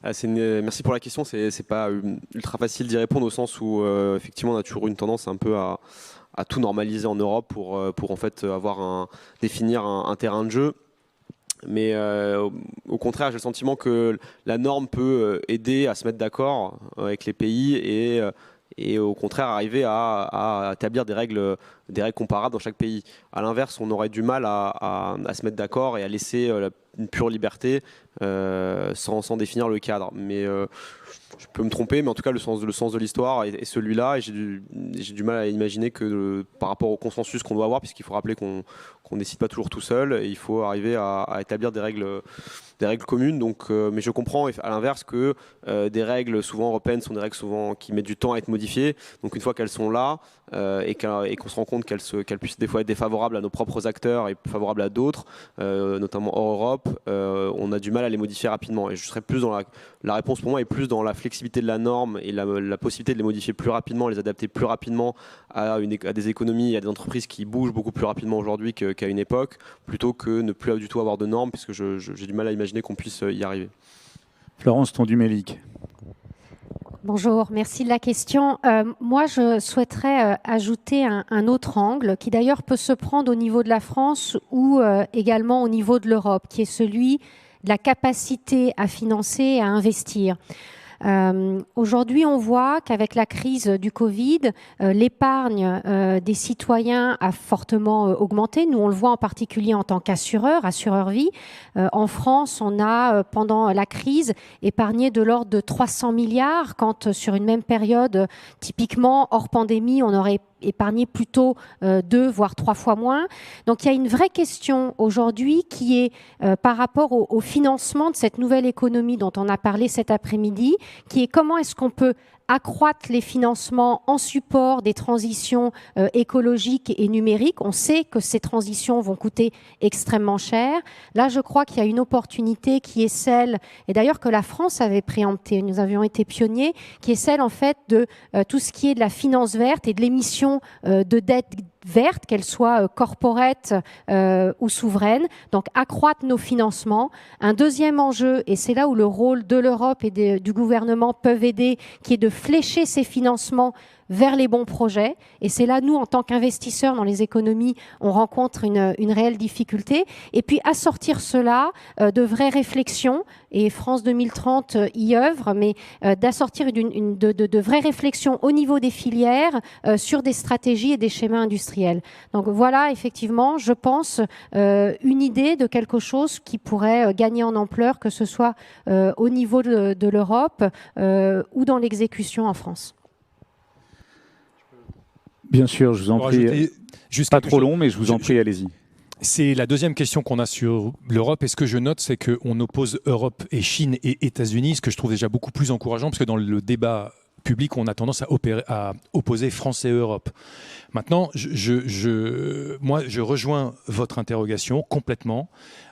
Merci pour la question. C'est pas ultra facile d'y répondre au sens où effectivement on a toujours une tendance un peu à tout normaliser en Europe pour en fait définir un terrain de jeu. Mais au contraire, j'ai le sentiment que la norme peut aider à se mettre d'accord avec les pays et au contraire arriver à établir des règles comparables dans chaque pays. À l'inverse, on aurait du mal à se mettre d'accord et à laisser une pure liberté sans définir le cadre. Mais je peux me tromper, mais en tout cas le sens de l'histoire est celui-là, et j'ai du mal à imaginer que par rapport au consensus qu'on doit avoir, puisqu'il faut rappeler qu'on décide pas toujours tout seul, et il faut arriver à établir des règles communes. Donc, mais je comprends à l'inverse que des règles souvent européennes sont des règles souvent qui mettent du temps à être modifiées. Donc une fois qu'elles sont là et qu'on se rend compte qu'elles puissent des fois être défavorables à nos propres acteurs et favorables à d'autres, notamment hors Europe, on a du mal à les modifier rapidement. Et je serais plus dans la réponse pour moi est plus dans la flexibilité de la norme et la possibilité de les modifier plus rapidement, les adapter plus rapidement à des économies et à des entreprises qui bougent beaucoup plus rapidement aujourd'hui qu'à une époque, plutôt que ne plus du tout avoir de normes, puisque j'ai du mal à imaginer qu'on puisse y arriver. Florence Tondumélic. Bonjour, merci de la question. Moi, je souhaiterais ajouter un autre angle qui d'ailleurs peut se prendre au niveau de la France ou également au niveau de l'Europe, qui est celui de la capacité à financer et à investir. Aujourd'hui, on voit qu'avec la crise du Covid, l'épargne des citoyens a fortement augmenté. Nous, on le voit en particulier en tant qu'assureur vie. En France, on a, pendant la crise, épargné de l'ordre de 300 milliards, quand sur une même période, typiquement hors pandémie, on aurait épargner plutôt 2 voire 3 fois moins. Donc il y a une vraie question aujourd'hui qui est par rapport au financement de cette nouvelle économie dont on a parlé cet après-midi, qui est comment est-ce qu'on peut accroître les financements en support des transitions écologiques et numériques. On sait que ces transitions vont coûter extrêmement cher. Là, je crois qu'il y a une opportunité qui est celle, et d'ailleurs que la France avait préempté, nous avions été pionniers, qui est celle en fait de tout ce qui est de la finance verte et de l'émission de dette verte, qu'elle soit corporate ou souveraine, donc accroître nos financements. Un deuxième enjeu, et c'est là où le rôle de l'Europe et du gouvernement peuvent aider, qui est de flécher ces financements vers les bons projets. Et c'est là, nous, en tant qu'investisseurs dans les économies, on rencontre une réelle difficulté. Et puis, assortir cela de vraies réflexions, et France 2030 y œuvre, mais d'assortir de vraies réflexions au niveau des filières sur des stratégies et des schémas industriels. Donc voilà, effectivement, je pense, une idée de quelque chose qui pourrait gagner en ampleur, que ce soit au niveau de l'Europe ou dans l'exécution en France. Bien sûr, je vous en prie. Pas trop long, mais je vous en prie, allez-y. C'est la deuxième question qu'on a sur l'Europe. Et ce que je note, c'est qu'on oppose Europe et Chine et États-Unis, ce que je trouve déjà beaucoup plus encourageant, parce que dans le débat public, on a tendance à opposer France et Europe. Maintenant, moi, je rejoins votre interrogation complètement.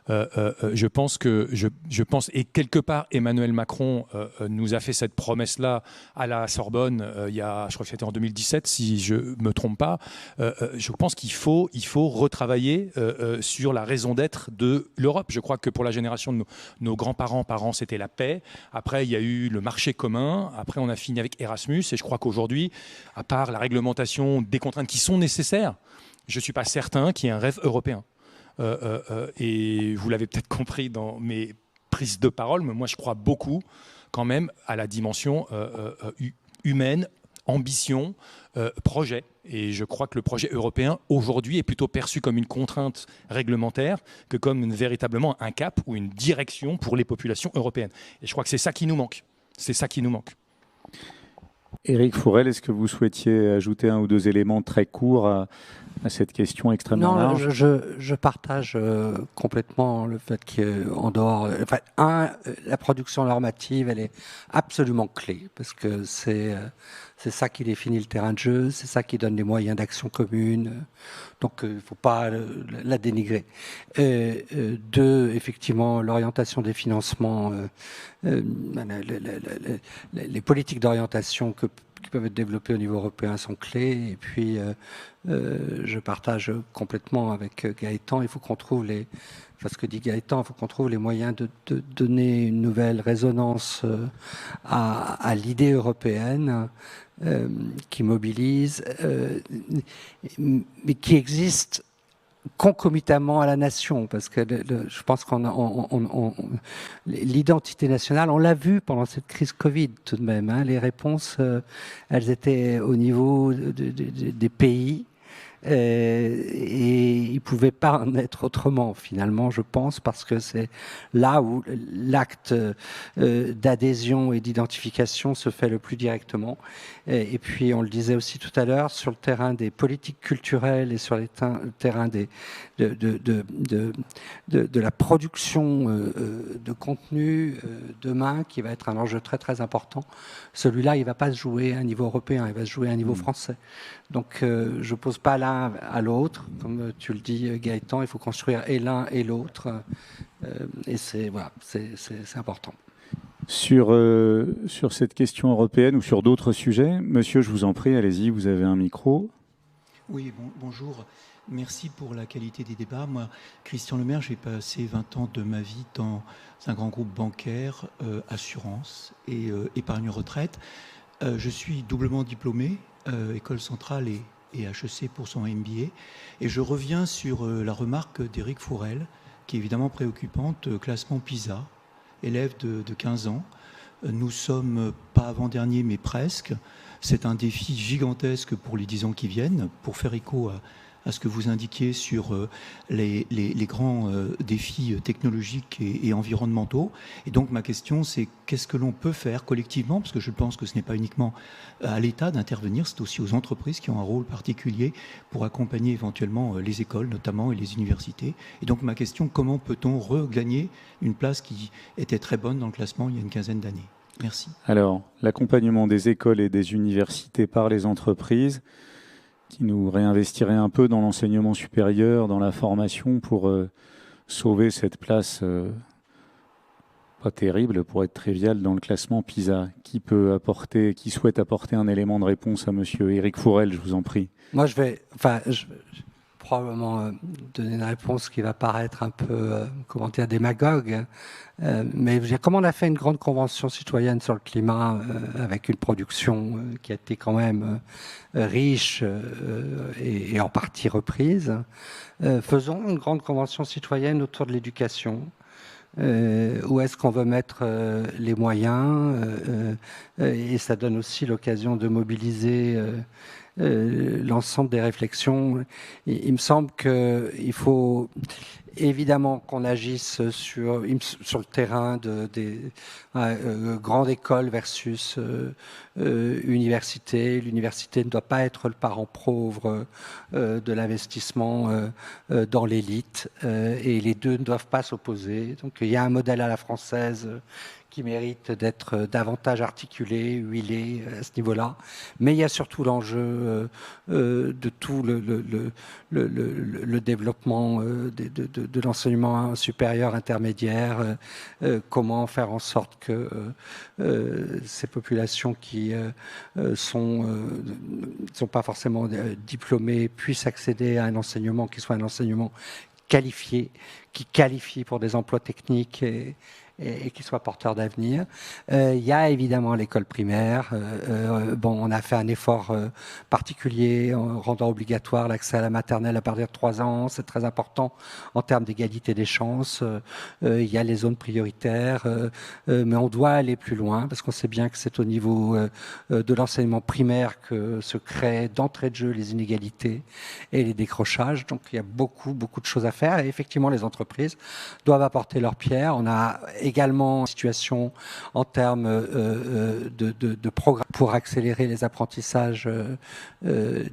Je pense et quelque part Emmanuel Macron nous a fait cette promesse-là à la Sorbonne il y a, je crois que c'était en 2017 si je me trompe pas. Je pense qu'il faut retravailler sur la raison d'être de l'Europe. Je crois que pour la génération de nos grands-parents, c'était la paix. Après, il y a eu le marché commun. Après, on a fini avec Erasmus. Et je crois qu'aujourd'hui, à part la réglementation des contraintes qui sont nécessaires, je ne suis pas certain qu'il y ait un rêve européen. Et vous l'avez peut-être compris dans mes prises de parole, mais moi je crois beaucoup quand même à la dimension humaine, ambition, projet. Et je crois que le projet européen aujourd'hui est plutôt perçu comme une contrainte réglementaire que comme véritablement un cap ou une direction pour les populations européennes. Et je crois que c'est ça qui nous manque. C'est ça qui nous manque. Éric Fourel, est-ce que vous souhaitiez ajouter un ou deux éléments très courts à cette question extrêmement large ? Je partage complètement le fait qu'en dehors... la production normative, elle est absolument clé, parce que c'est ça qui définit le terrain de jeu, c'est ça qui donne les moyens d'action commune, donc il ne faut pas la dénigrer. Deux, effectivement, l'orientation des financements, les politiques d'orientation qui peuvent être développées au niveau européen sont clés. Et puis, je partage complètement avec Gaëtan, il faut qu'on trouve ce que dit Gaëtan, il faut qu'on trouve les moyens de donner une nouvelle résonance à l'idée européenne qui mobilise, mais qui existe concomitamment à la nation, parce que je pense l'identité nationale, on l'a vu pendant cette crise Covid tout de même, hein, les réponses, elles étaient au niveau des pays, et il ne pouvait pas en être autrement finalement, je pense, parce que c'est là où l'acte d'adhésion et d'identification se fait le plus directement. Et puis on le disait aussi tout à l'heure, sur le terrain des politiques culturelles et sur le terrain de la production de contenu demain, qui va être un enjeu très très important, celui-là il ne va pas se jouer à un niveau européen, il va se jouer à un niveau français. Donc je ne pose pas l'un à l'autre, comme tu le dis Gaëtan, il faut construire et l'un et l'autre, et c'est important. Sur cette question européenne ou sur d'autres sujets, monsieur, je vous en prie, allez-y, vous avez un micro. Oui, bonjour. Merci pour la qualité des débats. Moi, Christian Lemaire, j'ai passé 20 ans de ma vie dans un grand groupe bancaire, assurance et épargne retraite. Je suis doublement diplômé, école centrale et HEC pour son MBA. Et je reviens sur la remarque d'Éric Fourel, qui est évidemment préoccupante, classement PISA, élève de 15 ans. Nous sommes pas avant-dernier, mais presque. C'est un défi gigantesque pour les 10 ans qui viennent. Pour faire écho à ce que vous indiquiez sur les grands défis technologiques et environnementaux. Et donc ma question, c'est qu'est-ce que l'on peut faire collectivement, parce que je pense que ce n'est pas uniquement à l'État d'intervenir, c'est aussi aux entreprises qui ont un rôle particulier pour accompagner éventuellement les écoles notamment et les universités. Et donc ma question, comment peut-on regagner une place qui était très bonne dans le classement il y a une quinzaine d'années? Merci. Alors, l'accompagnement des écoles et des universités par les entreprises, qui nous réinvestirait un peu dans l'enseignement supérieur, dans la formation, pour sauver cette place pas terrible, pour être trivial, dans le classement PISA. Qui souhaite apporter un élément de réponse à monsieur Éric Fourel, je vous en prie. Moi, je vais probablement donner une réponse qui va paraître un peu, démagogue. Mais comme on a fait une grande convention citoyenne sur le climat avec une production qui a été quand même riche et en partie reprise, faisons une grande convention citoyenne autour de l'éducation. Où est-ce qu'on veut mettre les moyens et ça donne aussi l'occasion de mobiliser l'ensemble des réflexions. Il me semble qu'il faut évidemment qu'on agisse sur le terrain des grandes écoles versus université. L'université ne doit pas être le parent pauvre de l'investissement dans l'élite et les deux ne doivent pas s'opposer. Donc il y a un modèle à la française qui mérite d'être davantage articulé, huilé à ce niveau-là. Mais il y a surtout l'enjeu de tout le développement de l'enseignement supérieur intermédiaire, comment faire en sorte que ces populations qui sont pas forcément diplômées puissent accéder à un enseignement qui soit un enseignement qualifié, qui qualifie pour des emplois techniques et qui soit porteur d'avenir. Il y a évidemment l'école primaire. On a fait un effort particulier en rendant obligatoire l'accès à la maternelle à partir de 3 ans. C'est très important en termes d'égalité des chances. Il y a les zones prioritaires, mais on doit aller plus loin parce qu'on sait bien que c'est au niveau de l'enseignement primaire que se créent d'entrée de jeu les inégalités et les décrochages. Donc il y a beaucoup de choses à faire et effectivement les entreprises doivent apporter leur pierre. On a également une situation en termes de programmes pour accélérer les apprentissages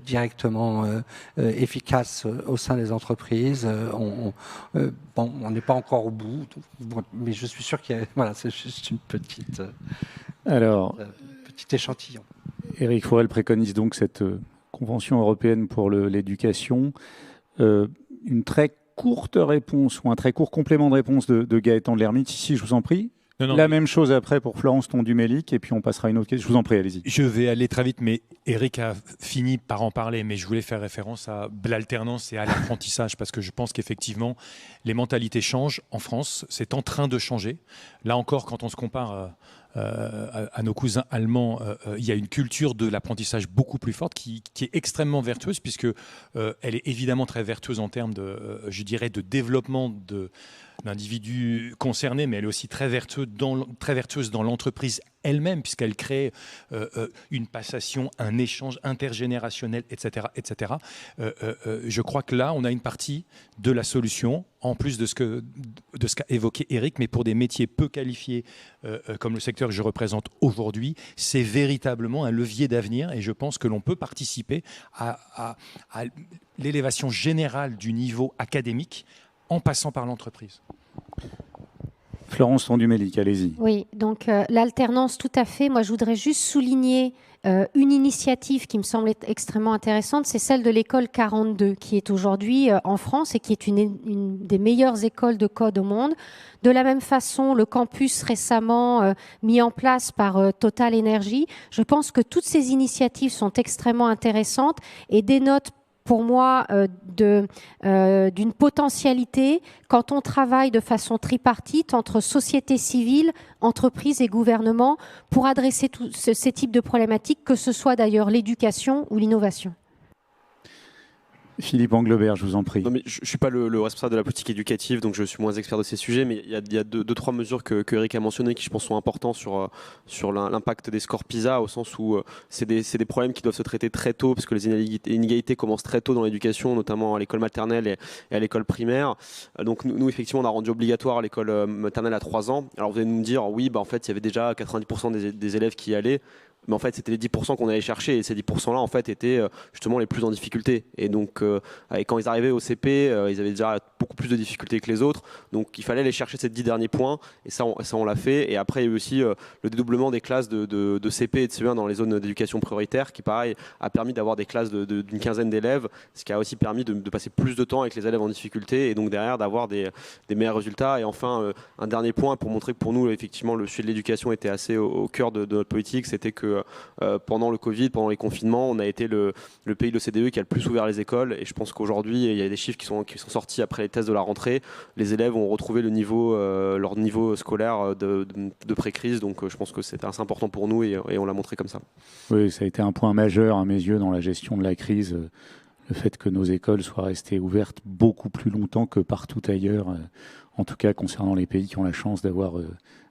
directement efficaces au sein des entreprises. On n'est pas encore au bout, mais je suis sûr qu'il y a... Voilà, c'est juste une petite... petit échantillon. Éric Fourel préconise donc cette Convention européenne pour l'éducation. Une très courte réponse ou un très court complément de réponse de Gaëtan de Lermite, ici, je vous en prie. La même chose après pour Florence Tondu-Mélic et puis on passera à une autre question. Je vous en prie, allez-y. Je vais aller très vite, mais Éric a fini par en parler, mais je voulais faire référence à l'alternance et à l'apprentissage parce que je pense qu'effectivement, les mentalités changent en France. C'est en train de changer. Là encore, quand on se compare à nos cousins allemands, il y a une culture de l'apprentissage beaucoup plus forte qui est extrêmement vertueuse puisque elle est évidemment très vertueuse en termes de développement d'individus concernés, mais elle est aussi très vertueuse dans l'entreprise elle-même, puisqu'elle crée une passation, un échange intergénérationnel, etc. etc. Je crois que là, on a une partie de la solution, en plus de ce qu'a évoqué Éric, mais pour des métiers peu qualifiés, comme le secteur que je représente aujourd'hui, c'est véritablement un levier d'avenir, et je pense que l'on peut participer à l'élévation générale du niveau académique en passant par l'entreprise. Florence Tondu-Mélic, allez-y. Oui, donc l'alternance, tout à fait. Moi, je voudrais juste souligner une initiative qui me semble être extrêmement intéressante, c'est celle de l'école 42, qui est aujourd'hui en France et qui est une des meilleures écoles de code au monde. De la même façon, le campus récemment mis en place par Total Energy. Je pense que toutes ces initiatives sont extrêmement intéressantes et dénotent pour moi d'une potentialité quand on travaille de façon tripartite entre société civile, entreprise et gouvernement pour adresser tous ces types de problématiques, que ce soit d'ailleurs l'éducation ou l'innovation. Philippe Anglebert, je vous en prie. Non, mais je ne suis pas le responsable de la politique éducative, donc je suis moins expert de ces sujets, mais il y a deux, trois mesures que Eric a mentionnées qui, je pense, sont importantes sur l'impact des scores PISA, au sens où c'est des problèmes qui doivent se traiter très tôt, parce que les inégalités commencent très tôt dans l'éducation, notamment à l'école maternelle et à l'école primaire. Donc nous, effectivement, on a rendu obligatoire l'école maternelle à 3 ans. Alors vous allez nous dire, oui, en fait, il y avait déjà 90% des élèves qui y allaient. Mais en fait, c'était les 10% qu'on allait chercher, et ces 10%-là, en fait, étaient justement les plus en difficulté. Et donc, quand ils arrivaient au CP, ils avaient déjà beaucoup plus de difficultés que les autres. Donc, il fallait aller chercher ces 10 derniers points, et ça, on l'a fait. Et après, il y a eu aussi le dédoublement des classes de CP et de CE1 dans les zones d'éducation prioritaire, qui, pareil, a permis d'avoir des classes d'une quinzaine d'élèves, ce qui a aussi permis de passer plus de temps avec les élèves en difficulté, et donc derrière, d'avoir des meilleurs résultats. Et enfin, un dernier point pour montrer que pour nous, effectivement, le sujet de l'éducation était assez au cœur de notre politique, c'était que pendant le Covid, pendant les confinements, on a été le pays de l'OCDE qui a le plus ouvert les écoles, et je pense qu'aujourd'hui, il y a des chiffres qui sont sortis après les tests de la rentrée. Les élèves ont retrouvé leur niveau scolaire de pré-crise, donc je pense que c'était assez important pour nous, et on l'a montré comme ça. Oui, ça a été un point majeur à mes yeux dans la gestion de la crise, le fait que nos écoles soient restées ouvertes beaucoup plus longtemps que partout ailleurs, en tout cas concernant les pays qui ont la chance d'avoir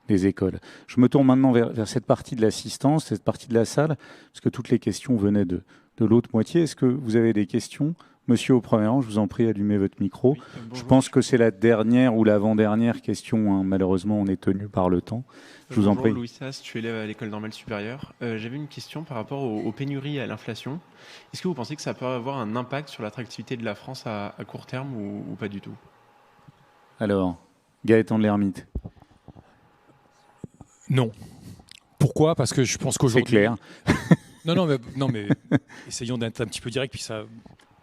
des écoles. Je me tourne maintenant vers cette partie de l'assistance, cette partie de la salle, parce que toutes les questions venaient de l'autre moitié. Est-ce que vous avez des questions ? Monsieur au premier rang, je vous en prie, allumez votre micro. Oui, je pense que c'est la dernière ou l'avant-dernière question. Hein. Malheureusement, on est tenu par le temps. Je vous en prie. Bonjour, Louis Sass, je suis élève à l'école normale supérieure. J'avais une question par rapport aux pénuries et à l'inflation. Est-ce que vous pensez que ça peut avoir un impact sur l'attractivité de la France à court terme ou pas du tout ? Alors, Gaëtan de l'Hermite. Non. Pourquoi ? Parce que je pense qu'aujourd'hui... C'est clair. non, mais essayons d'être un petit peu direct, puis ça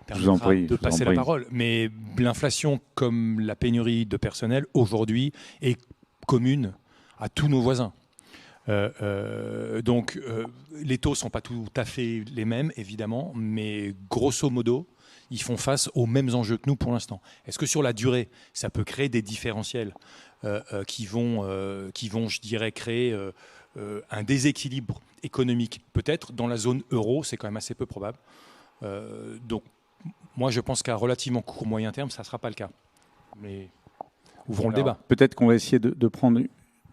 permettra de passer la parole. Mais l'inflation, comme la pénurie de personnel, aujourd'hui, est commune à tous nos voisins. Donc, les taux ne sont pas tout à fait les mêmes, évidemment, mais grosso modo, ils font face aux mêmes enjeux que nous pour l'instant. Est-ce que sur la durée, ça peut créer des différentiels qui vont, je dirais, créer un déséquilibre économique? Peut-être dans la zone euro, c'est quand même assez peu probable. Donc, moi, je pense qu'à relativement court moyen terme, ça ne sera pas le cas. Mais ouvrons le débat. Peut-être qu'on va essayer de prendre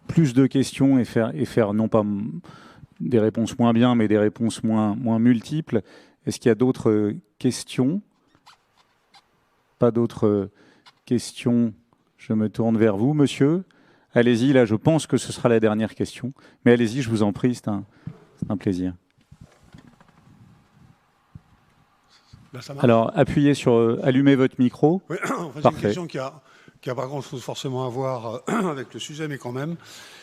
plus de questions et faire non pas des réponses moins bien, mais des réponses moins multiples. Est-ce qu'il y a d'autres questions ? Pas d'autres questions. Je me tourne vers vous, monsieur. Allez-y, là, je pense que ce sera la dernière question. Mais allez-y, je vous en prie, c'est un plaisir. Là, ça marche. Alors, appuyez sur... allumez votre micro. Oui, c'est une question qui a pas grand-chose forcément à voir avec le sujet, mais quand même.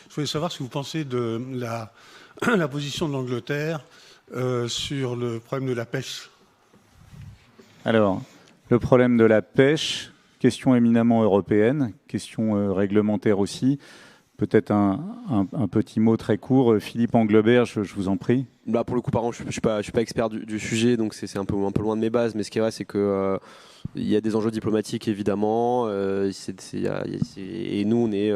Je voulais savoir ce que vous pensez de la position de l'Angleterre sur le problème de la pêche. Alors, le problème de la pêche, question éminemment européenne, question réglementaire aussi. Peut-être un petit mot très court. Philippe Anglebert, je vous en prie. Bah pour le coup, par contre, je suis pas expert du sujet, donc c'est un peu loin de mes bases. Mais ce qui est vrai, c'est que il y a des enjeux diplomatiques évidemment. Et nous, on est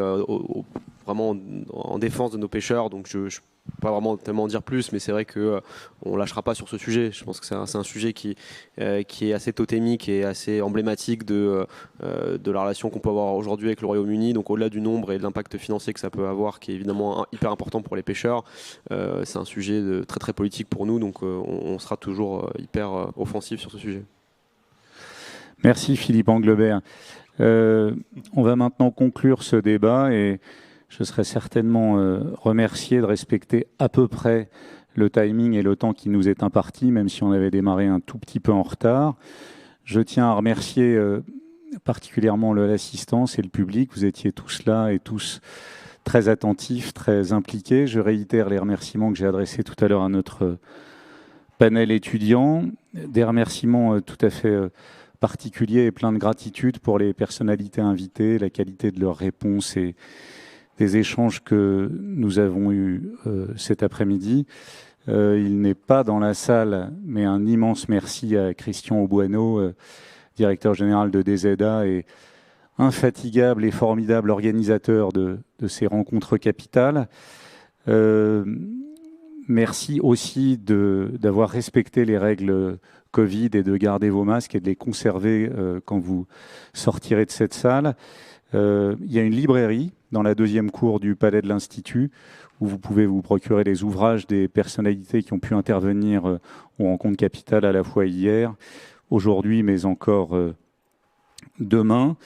vraiment en défense de nos pêcheurs, donc je pas vraiment tellement en dire plus, mais c'est vrai que on lâchera pas sur ce sujet. Je pense que c'est un sujet qui est assez totémique et assez emblématique de la relation qu'on peut avoir aujourd'hui avec le Royaume-Uni. Donc au-delà du nombre et de l'impact financier que ça peut avoir, qui est évidemment hyper important pour les pêcheurs, c'est un sujet très très politique pour nous. Donc on sera toujours hyper offensif sur ce sujet. Merci Philippe Anglebert. On va maintenant conclure ce débat et je serais certainement remercié de respecter à peu près le timing et le temps qui nous est imparti, même si on avait démarré un tout petit peu en retard. Je tiens à remercier particulièrement l'assistance et le public. Vous étiez tous là et tous très attentifs, très impliqués. Je réitère les remerciements que j'ai adressés tout à l'heure à notre panel étudiant. Des remerciements tout à fait particuliers et pleins de gratitude pour les personnalités invitées, la qualité de leurs réponses et des échanges que nous avons eus cet après-midi. Il n'est pas dans la salle, mais un immense merci à Christian Aubuano, directeur général de DZA et infatigable et formidable organisateur de ces rencontres capitales. Merci aussi d'avoir respecté les règles Covid et de garder vos masques et de les conserver quand vous sortirez de cette salle. Il y a une librairie dans la deuxième cour du Palais de l'Institut où vous pouvez vous procurer les ouvrages des personnalités qui ont pu intervenir aux rencontres capitales à la fois hier, aujourd'hui, mais encore demain.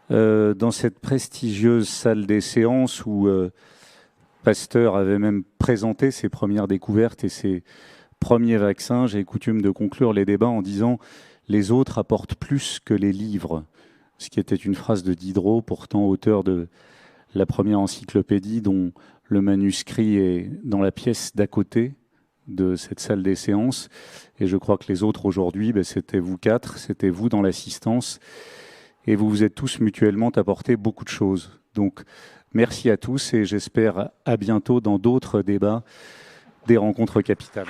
Dans cette prestigieuse salle des séances où Pasteur avait même présenté ses premières découvertes et ses premiers vaccins, j'ai coutume de conclure les débats en disant « les autres apportent plus que les livres », ce qui était une phrase de Diderot, pourtant auteur de la première encyclopédie dont le manuscrit est dans la pièce d'à côté de cette salle des séances. Et je crois que les autres aujourd'hui, c'était vous quatre, c'était vous dans l'assistance. Et vous vous êtes tous mutuellement apporté beaucoup de choses. Donc, merci à tous et j'espère à bientôt dans d'autres débats des rencontres capitales.